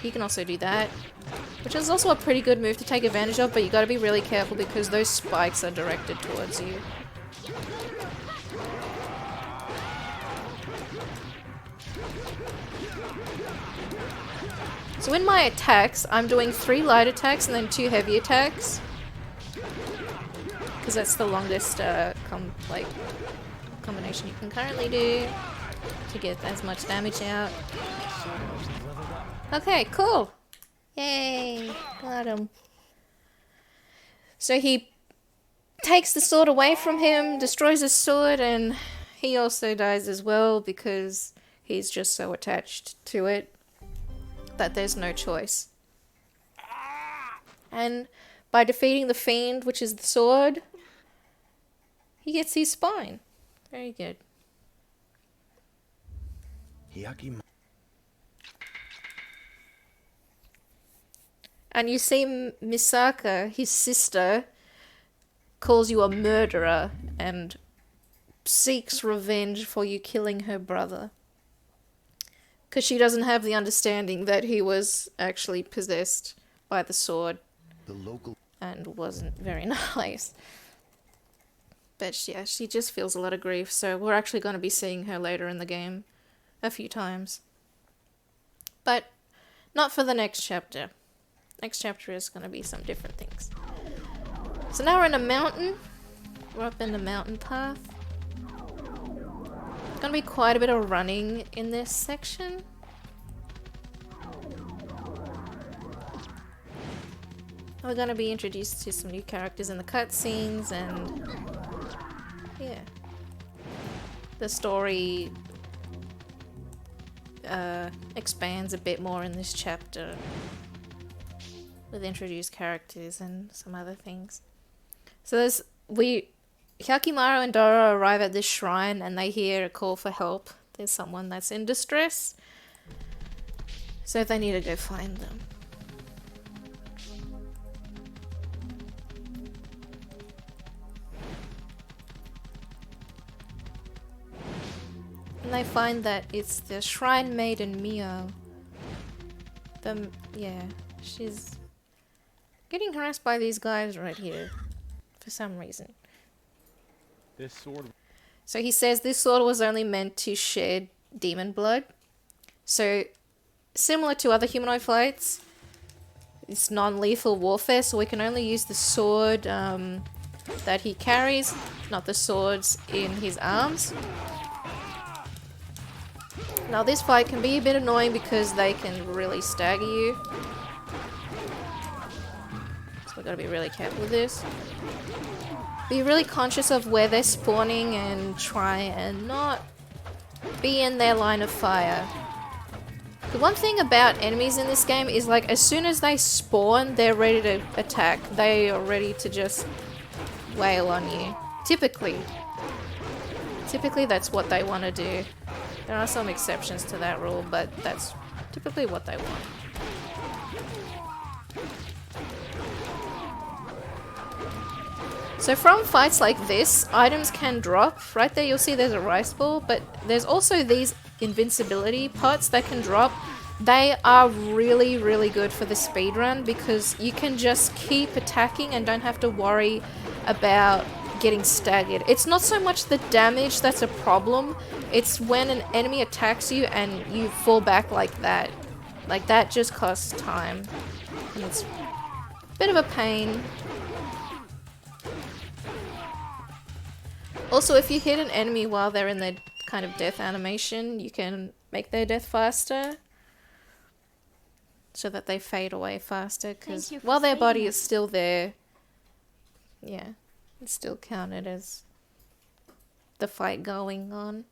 He can also do that, which is also a pretty good move to take advantage of, but you gotta be really careful because those spikes are directed towards you. So in my attacks, I'm doing 3 light attacks and then 2 heavy attacks. because that's the longest combination you can currently do to get as much damage out. Okay, cool. Yay, got him. So he takes the sword away from him, destroys his sword, and he also dies as well because he's just so attached to it that there's no choice. And by defeating the fiend, which is the sword, he gets his spine. Very good. And you see Misaka, his sister, calls you a murderer and seeks revenge for you killing her brother. Because she doesn't have the understanding that he was actually possessed by the sword and wasn't very nice. But yeah, she just feels a lot of grief, so we're actually going to be seeing her later in the game a few times. But not for the next chapter. Next chapter is going to be some different things. So now we're in a mountain. We're up in the mountain path. There's going to be quite a bit of running in this section. We're going to be introduced to some new characters in the cutscenes, and yeah, the story expands a bit more in this chapter with introduced characters and some other things. So Hyakimaru and Dororo arrive at this shrine and they hear a call for help. There's someone that's in distress, so they need to go find them. And they find that it's the shrine maiden Mio. She's getting harassed by these guys right here for some reason. This sword. So he says this sword was only meant to shed demon blood. So similar to other humanoid fights, it's non-lethal warfare, so we can only use the sword that he carries, not the swords in his arms. Now this fight can be a bit annoying because they can really stagger you. So we've got to be really careful with this. Be really conscious of where they're spawning and try and not be in their line of fire. The one thing about enemies in this game is like as soon as they spawn, they're ready to attack. They are ready to just wail on you. Typically that's what they want to do. There are some exceptions to that rule, but that's typically what they want. So from fights like this, items can drop. Right there you'll see there's a rice ball, but there's also these invincibility pots that can drop. They are really, really good for the speedrun because you can just keep attacking and don't have to worry about getting staggered. It's not so much the damage that's a problem, it's when an enemy attacks you and you fall back like that. Like that just costs time. And it's a bit of a pain. Also, if you hit an enemy while they're in their kind of death animation, you can make their death faster so that they fade away faster, because while their body is still there, yeah, it's still counted as the fight going on.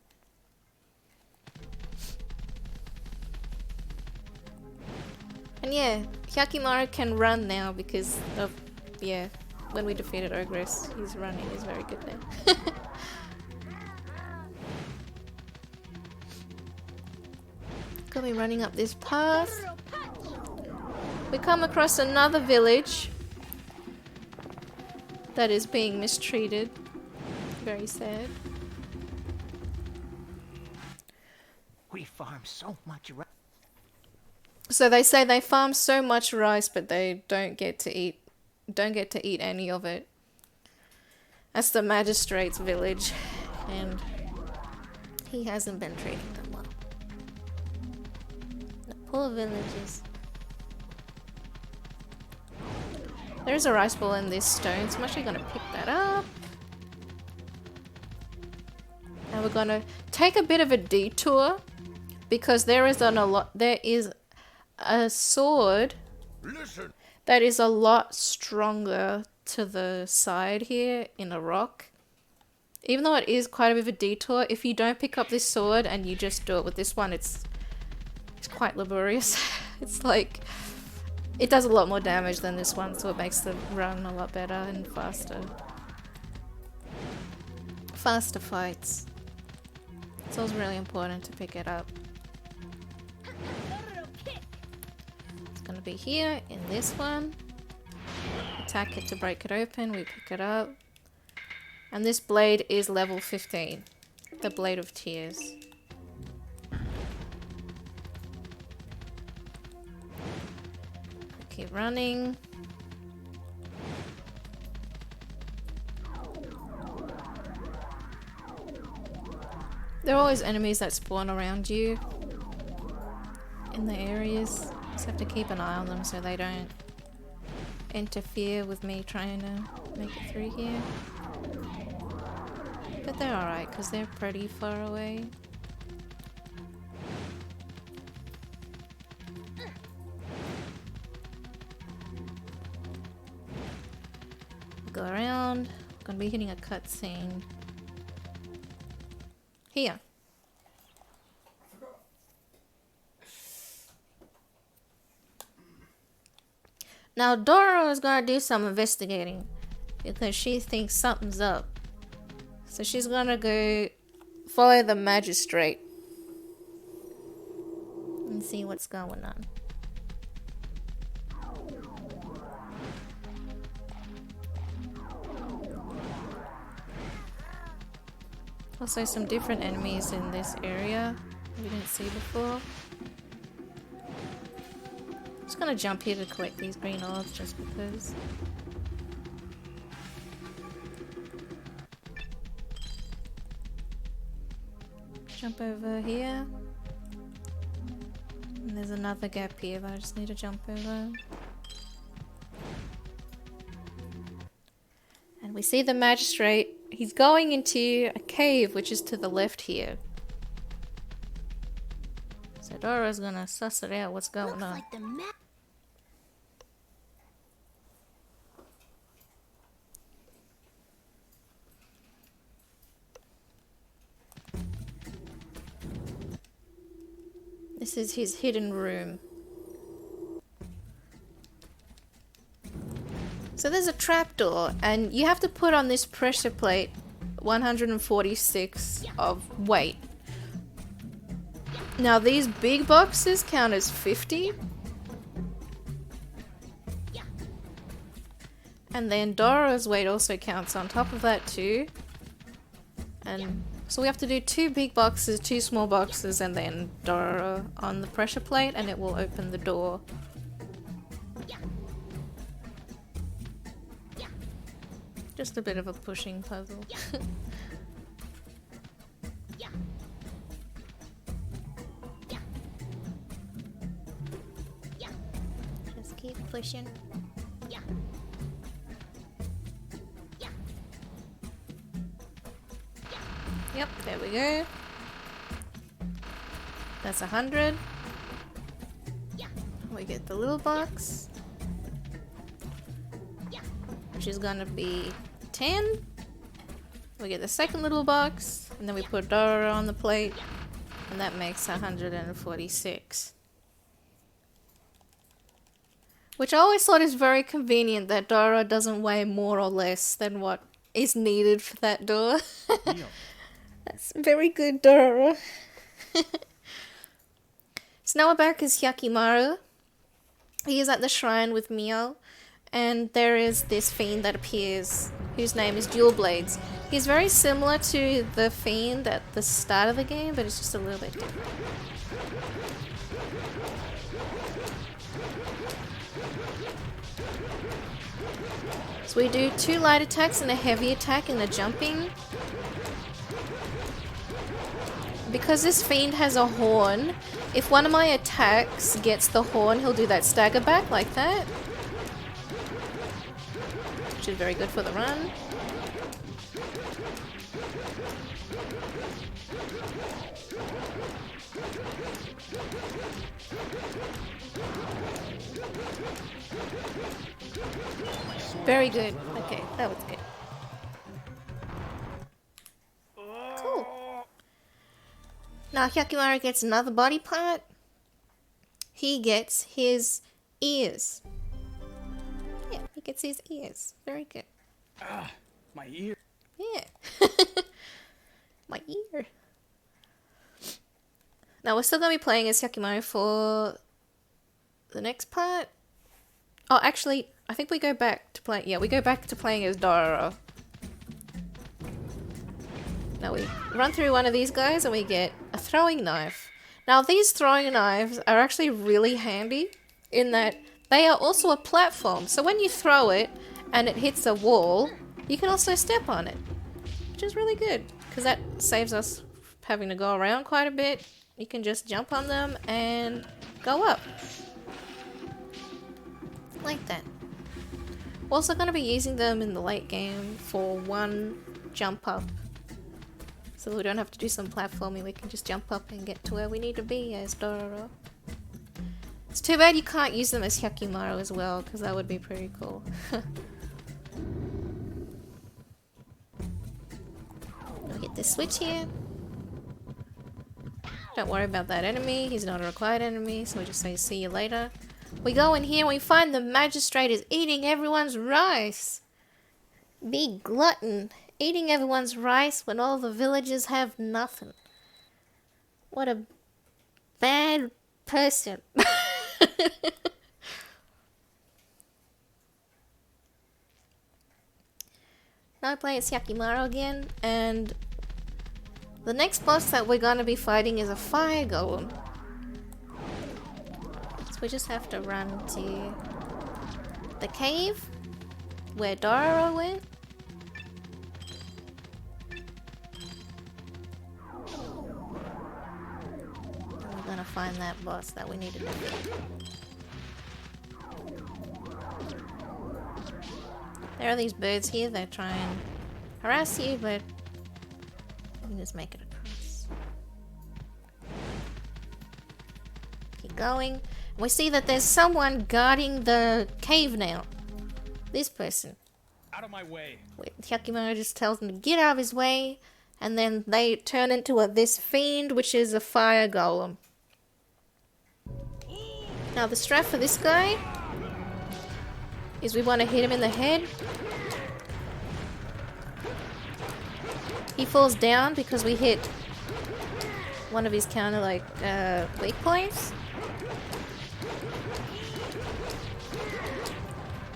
And yeah, Hyakimaru can run now because of, yeah, when we defeated Ogress, his running is very good now. Gonna be running up this path. We come across another village that is being mistreated. Very sad. We farm so much rice. So they say they farm so much rice, but they don't get to eat any of it. That's the magistrate's village, and he hasn't been treating them well. The poor villagers. There's a rice ball in this stone, so I'm actually gonna pick that up. And we're gonna take a bit of a detour because there is a sword that is a lot stronger to the side here in a rock. Even though it is quite a bit of a detour, if you don't pick up this sword and you just do it with this one, it's quite laborious. It's like, it does a lot more damage than this one, so it makes the run a lot better and faster. Faster fights. So it's really important to pick it up. It's gonna be here in this one. Attack it to break it open, we pick it up. And this blade is level 15. The Blade of Tears. Keep running. There are always enemies that spawn around you in the areas. Just have to keep an eye on them so they don't interfere with me trying to make it through here. But they're alright because they're pretty far away. Go around. Gonna be hitting a cutscene. Here. Now Dororo is gonna do some investigating because she thinks something's up. So she's gonna go follow the magistrate and see what's going on. Also some different enemies in this area we didn't see before. I'm just gonna jump here to collect these green orbs just because. Jump over here. And there's another gap here that I just need to jump over. And we see the magistrate. He's going into a cave which is to the left here. So Dora's gonna suss it out what's going on. Like the map. This is his hidden room. So there's a trapdoor, and you have to put on this pressure plate 146 of weight. Now these big boxes count as 50. And then Dororo's weight also counts on top of that too. And so we have to do 2 big boxes, 2 small boxes, and then Dororo on the pressure plate, and it will open the door. Just a bit of a pushing puzzle. Just keep pushing. Yep, there we go. That's 100. We get the little box, which is gonna be 10. We get the second little box, and then we put Dororo on the plate, and that makes 146. Which I always thought is very convenient that Dororo doesn't weigh more or less than what is needed for that door. That's very good, Dororo. So now we're back as Hyakimaru. He is at the shrine with Mio, and there is this fiend that appears, whose name is Dual Blades. He's very similar to the fiend at the start of the game, but it's just a little bit different. So we do 2 light attacks and a heavy attack in the jumping. Because this fiend has a horn, if one of my attacks gets the horn, he'll do that stagger back like that. which is very good for the run. Very good. Okay, that was good. Cool. Now Hyakkimaru gets another body part. He gets his ears. Yeah, he gets his ears. Very good. Ah, my ear. Yeah. My ear. Now we're still going to be playing as Hyakkimaru for the next part. Oh, actually, I think we go back to play. Yeah, we go back to playing as Dororo. Now we run through one of these guys and we get a throwing knife. Now these throwing knives are actually really handy in that they are also a platform. So when you throw it and it hits a wall, you can also step on it, which is really good because that saves us having to go around quite a bit. You can just jump on them and go up. Like that. We're also going to be using them in the late game for one jump up. So we don't have to do some platforming, we can just jump up and get to where we need to be as Dororo. It's too bad you can't use them as Hyakkimaru as well, because that would be pretty cool. We'll hit this switch here. Don't worry about that enemy, he's not a required enemy, so we just say see you later. We go in here and we find the magistrate is eating everyone's rice. Big glutton. Eating everyone's rice when all the villagers have nothing. What a bad person. Now I play as Hyakkimaru again, and the next boss that we're gonna be fighting is a fire golem. So we just have to run to the cave where Dororo went. And we're gonna find that boss that we need to defeat. There are these birds here that try and harass you, but you can just make it across. Keep going. We see that there's someone guarding the cave now. This person. Out of my way. Hyakkimaru just tells them to get out of his way, and then they turn into this fiend, which is a fire golem. Now the strat for this guy is we want to hit him in the head. He falls down because we hit one of his counter weak points.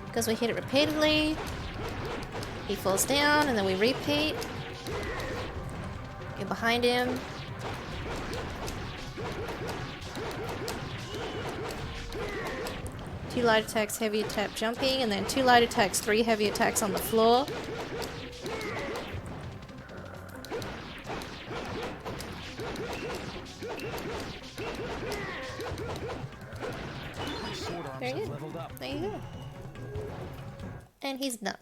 Because we hit it repeatedly, he falls down and then we repeat. You're behind him. Two light attacks, heavy attack jumping, and then 2 light attacks, 3 heavy attacks on the floor. Very good. There you go. And he's done.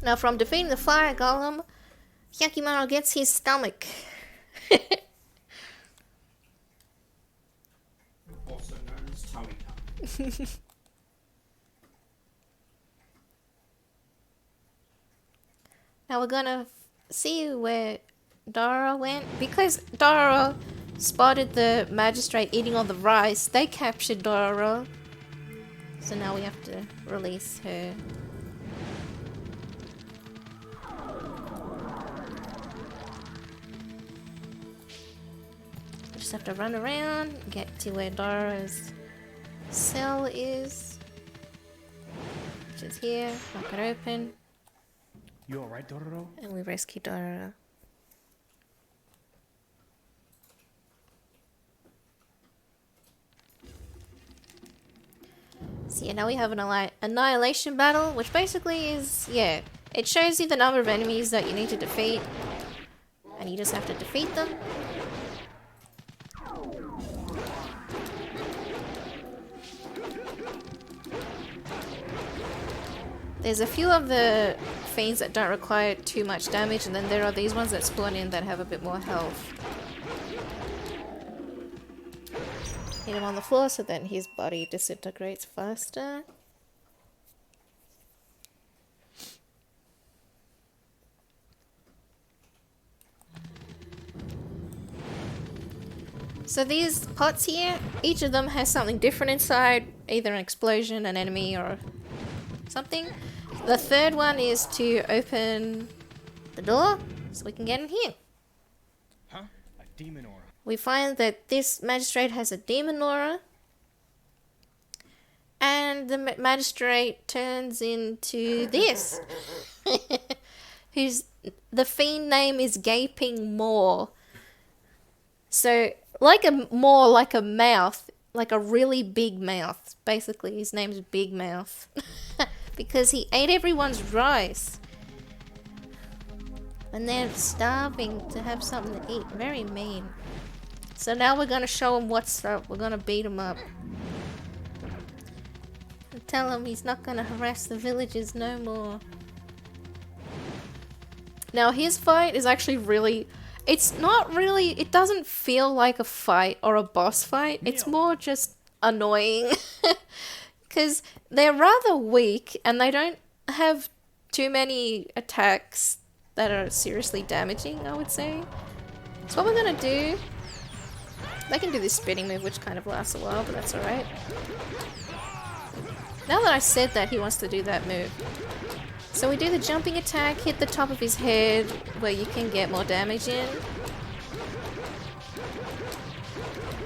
Now from defeating the fire golem, Hyakkimaru gets his stomach. Also known as tummy tuck. Now we're gonna see where Dororo went. Because Dororo spotted the magistrate eating all the rice, they captured Dororo. So now we have to release her. We just have to run around, get to where Dororo's cell is. Which is here, knock it open. You alright, Dororo? And we rescue Dororo. So yeah, now we have an annihilation battle, which basically is, yeah, it shows you the number of enemies that you need to defeat, and you just have to defeat them. There's a few of the fiends that don't require too much damage, and then there are these ones that spawn in that have a bit more health. Hit him on the floor so then his body disintegrates faster. So these pots here, each of them has something different inside, either an explosion, an enemy, or something. The third one is to open the door so we can get in here. Huh? A demon aura. We find that this magistrate has a demon aura, and the magistrate turns into this. The fiend name is Gaping Maw. So, like a maw, like a mouth, like a really big mouth. Basically, his name's Big Mouth. Because he ate everyone's rice. And they're starving to have something to eat. Very mean. So now we're gonna show him what's up. We're gonna beat him up. And tell him he's not gonna harass the villagers no more. Now his fight is actually really... It's not really... It doesn't feel like a fight or a boss fight. It's more just annoying. Because they're rather weak and they don't have too many attacks that are seriously damaging, I would say. So what we're gonna do... They can do this spinning move, which kind of lasts a while, but that's alright. Now that I said that, he wants to do that move. So we do the jumping attack, hit the top of his head, where you can get more damage in.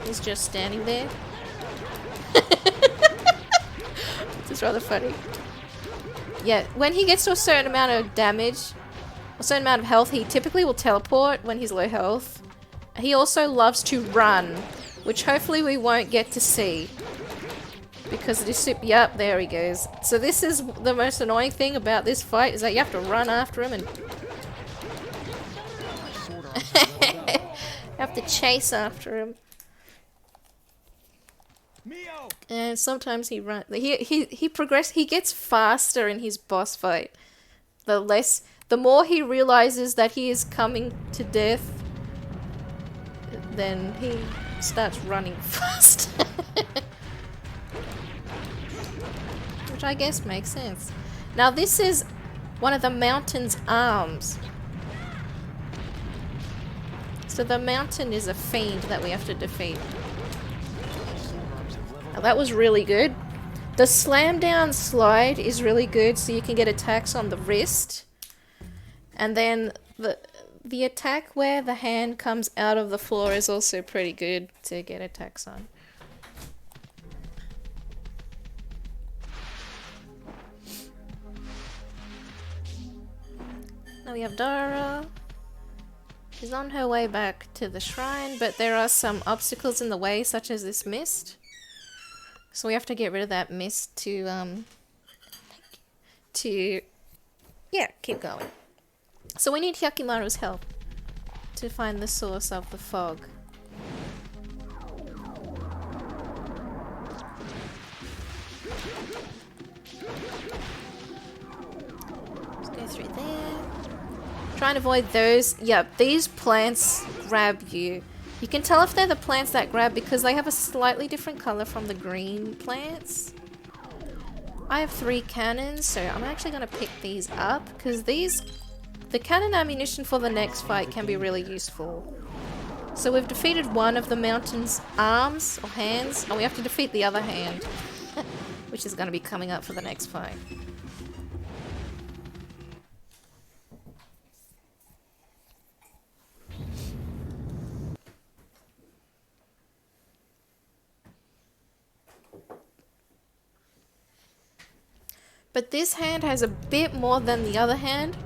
He's just standing there. This is rather funny. Yeah, when he gets to a certain amount of damage, a certain amount of health, he typically will teleport when he's low health. He also loves to run, which hopefully we won't get to see. Because it is super... Yep, there he goes. So this is the most annoying thing about this fight, is that you have to run after him and... you have to chase after him. And sometimes he runs... He gets faster in his boss fight. The more he realizes that he is coming to death, then he starts running fast. Which I guess makes sense. Now this is one of the mountain's arms. So the mountain is a fiend that we have to defeat. Now that was really good. The slam down slide is really good, so you can get attacks on the wrist. And then the attack where the hand comes out of the floor is also pretty good to get attacks on. Now we have Dororo. She's on her way back to the shrine, but there are some obstacles in the way, such as this mist. So we have to get rid of that mist to keep going. So we need Hyakimaru's help to find the source of the fog. Let's go through there. Try and avoid those. Yep, these plants grab you. You can tell if they're the plants that grab because they have a slightly different color from the green plants. I have 3 cannons, so I'm actually going to pick these up because the cannon ammunition for the next fight can be really useful. So we've defeated one of the mountain's arms or hands, and we have to defeat the other hand, which is going to be coming up for the next fight. But this hand has a bit more than the other hand.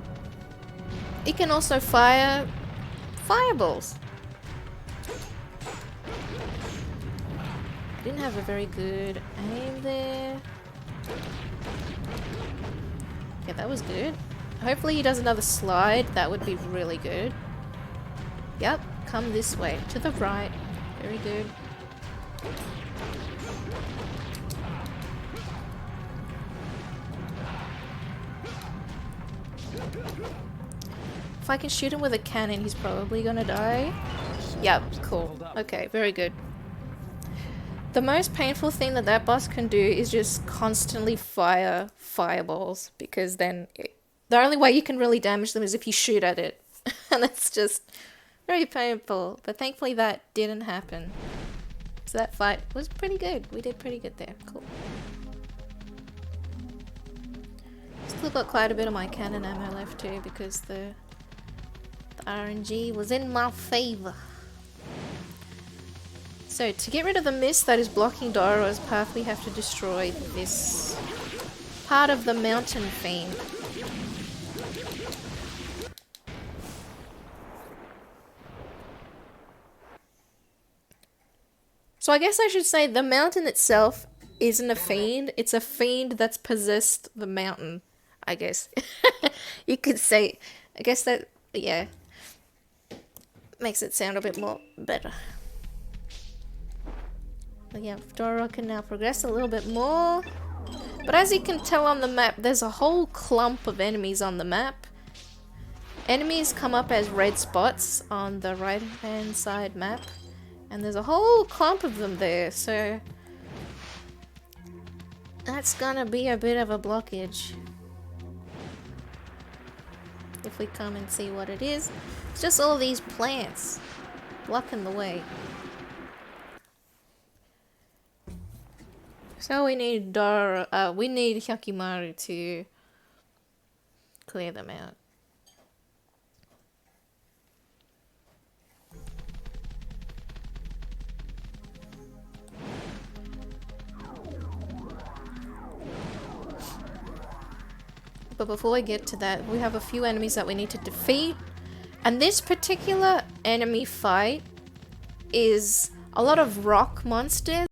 It can also fire fireballs. Didn't have a very good aim there. Yeah, that was good. Hopefully he does another slide. That would be really good. Yep, come this way. To the right. Very good. If I can shoot him with a cannon, he's probably gonna die. Yep, cool. Okay, very good. The most painful thing that that boss can do is just constantly fire fireballs, because then the only way you can really damage them is if you shoot at it. And it's just very painful. But thankfully that didn't happen. So that fight was pretty good. We did pretty good there. Cool. Still got quite a bit of my cannon ammo left too, because the RNG was in my favor. So to get rid of the mist that is blocking Dororo's path, we have to destroy this part of the mountain fiend. So I guess I should say the mountain itself isn't a fiend, it's a fiend that's possessed the mountain, I guess. You could say, I guess that, yeah, makes it sound a bit more better. But yeah, Dororo can now progress a little bit more. But as you can tell on the map, there's a whole clump of enemies on the map. Enemies come up as red spots on the right hand side map. And there's a whole clump of them there, so that's gonna be a bit of a blockage. If we come and see what it is, it's just all these plants blocking the way. So we need we need Hyakimaru to clear them out. But before we get to that, we have a few enemies that we need to defeat. And this particular enemy fight is a lot of rock monsters.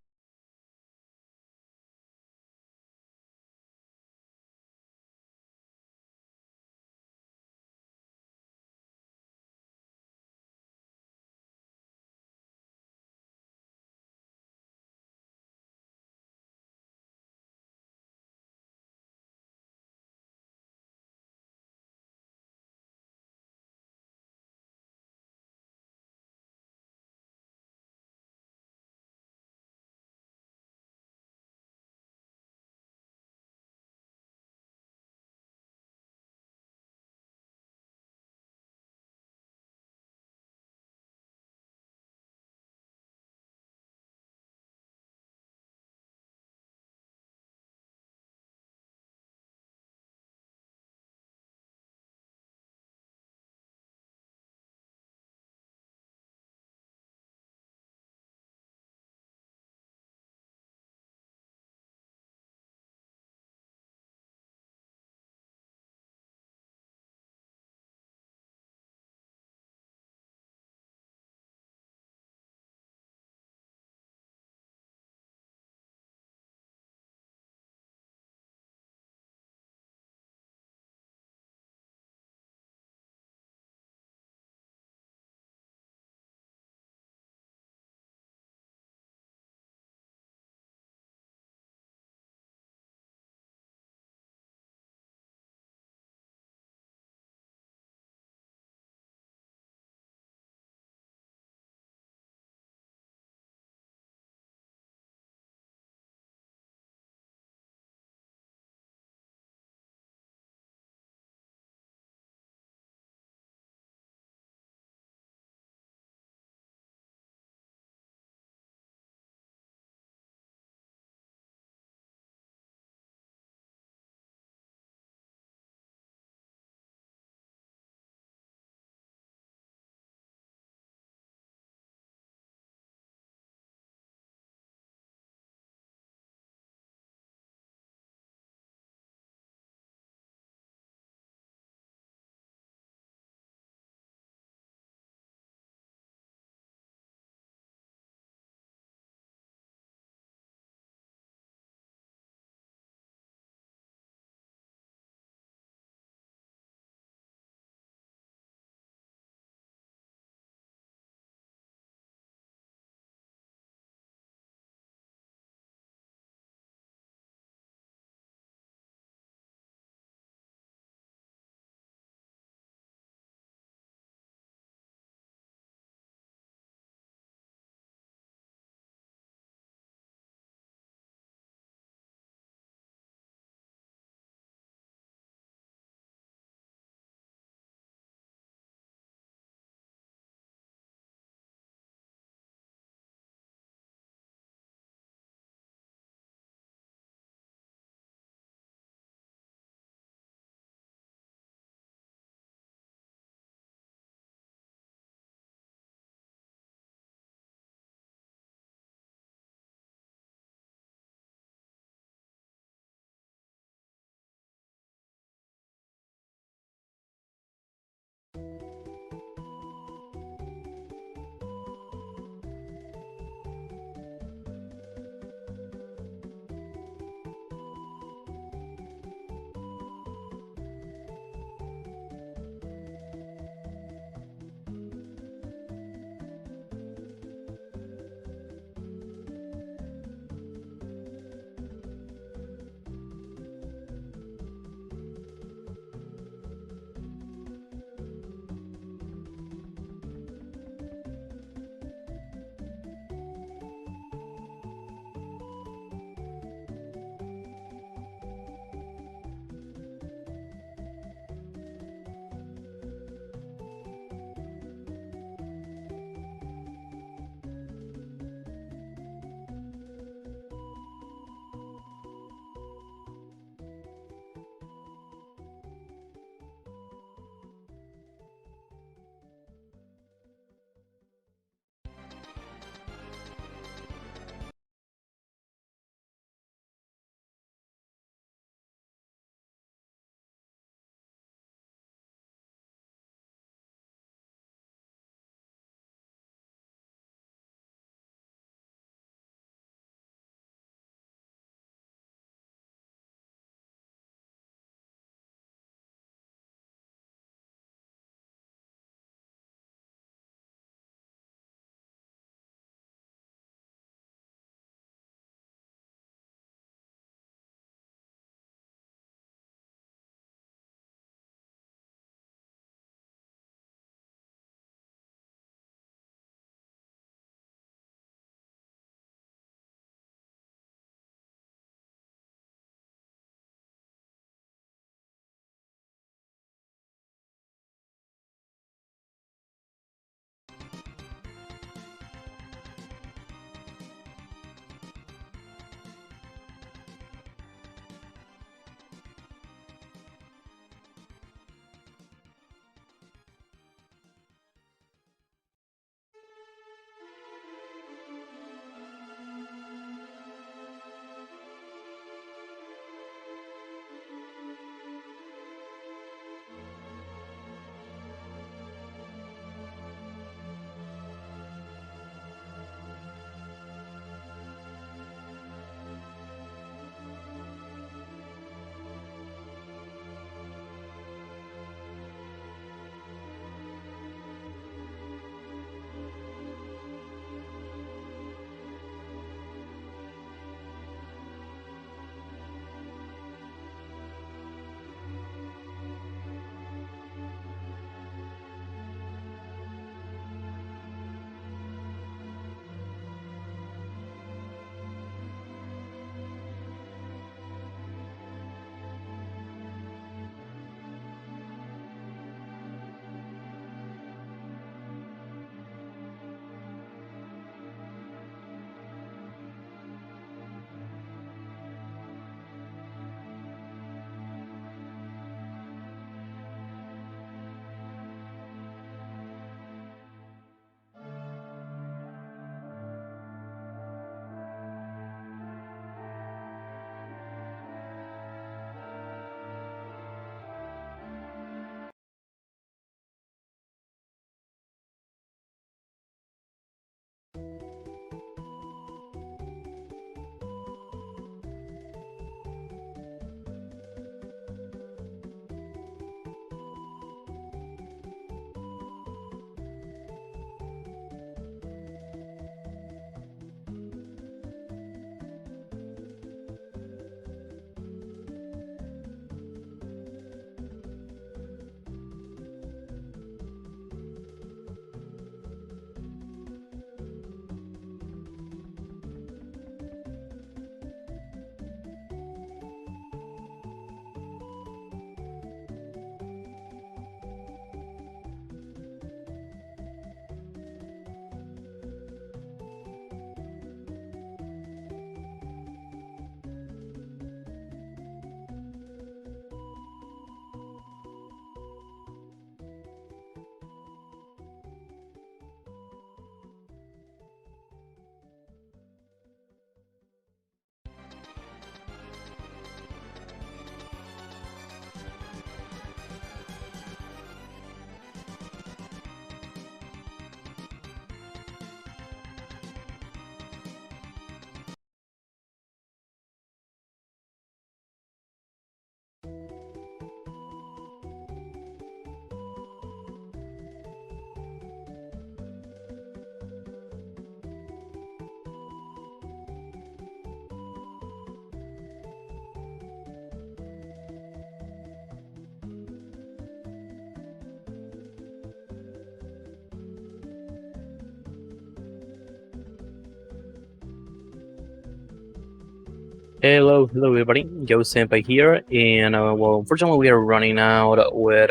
Hello, everybody. Joe Senpai here, and well, unfortunately, we are running out with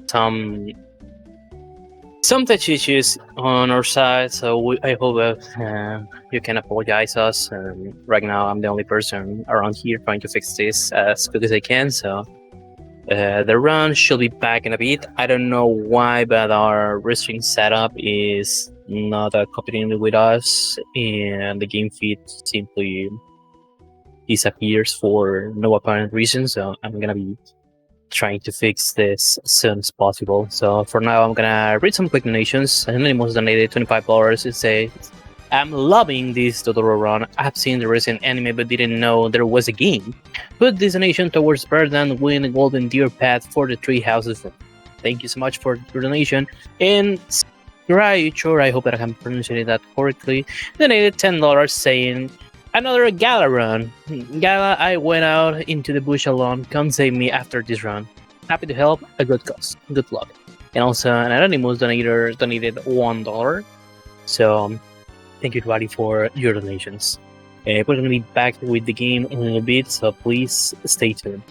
some tech issues on our side. So I hope you can apologize us. Right now, I'm the only person around here trying to fix this as quick as I can. So the run should be back in a bit. I don't know why, but our restring setup is not cooperating with us, and the game feed simply disappears for no apparent reason. So I'm gonna be trying to fix this as soon as possible. So for now, I'm gonna read some quick donations. Anonymous donated $25. It says, "I'm loving this Dororo run. I've seen the recent anime but didn't know there was a game. Put this donation towards Birdland win a golden deer path for the tree houses." Thank you so much for your donation. And Raichur, I hope that I'm pronouncing that correctly, donated $10 saying, "Another Gala run. Gala, I went out into the bush alone. Come save me after this run. Happy to help, a good cause. Good luck." And also, an anonymous donator donated $1. So, thank you everybody for your donations. We're going to be back with the game in a little bit, so please stay tuned.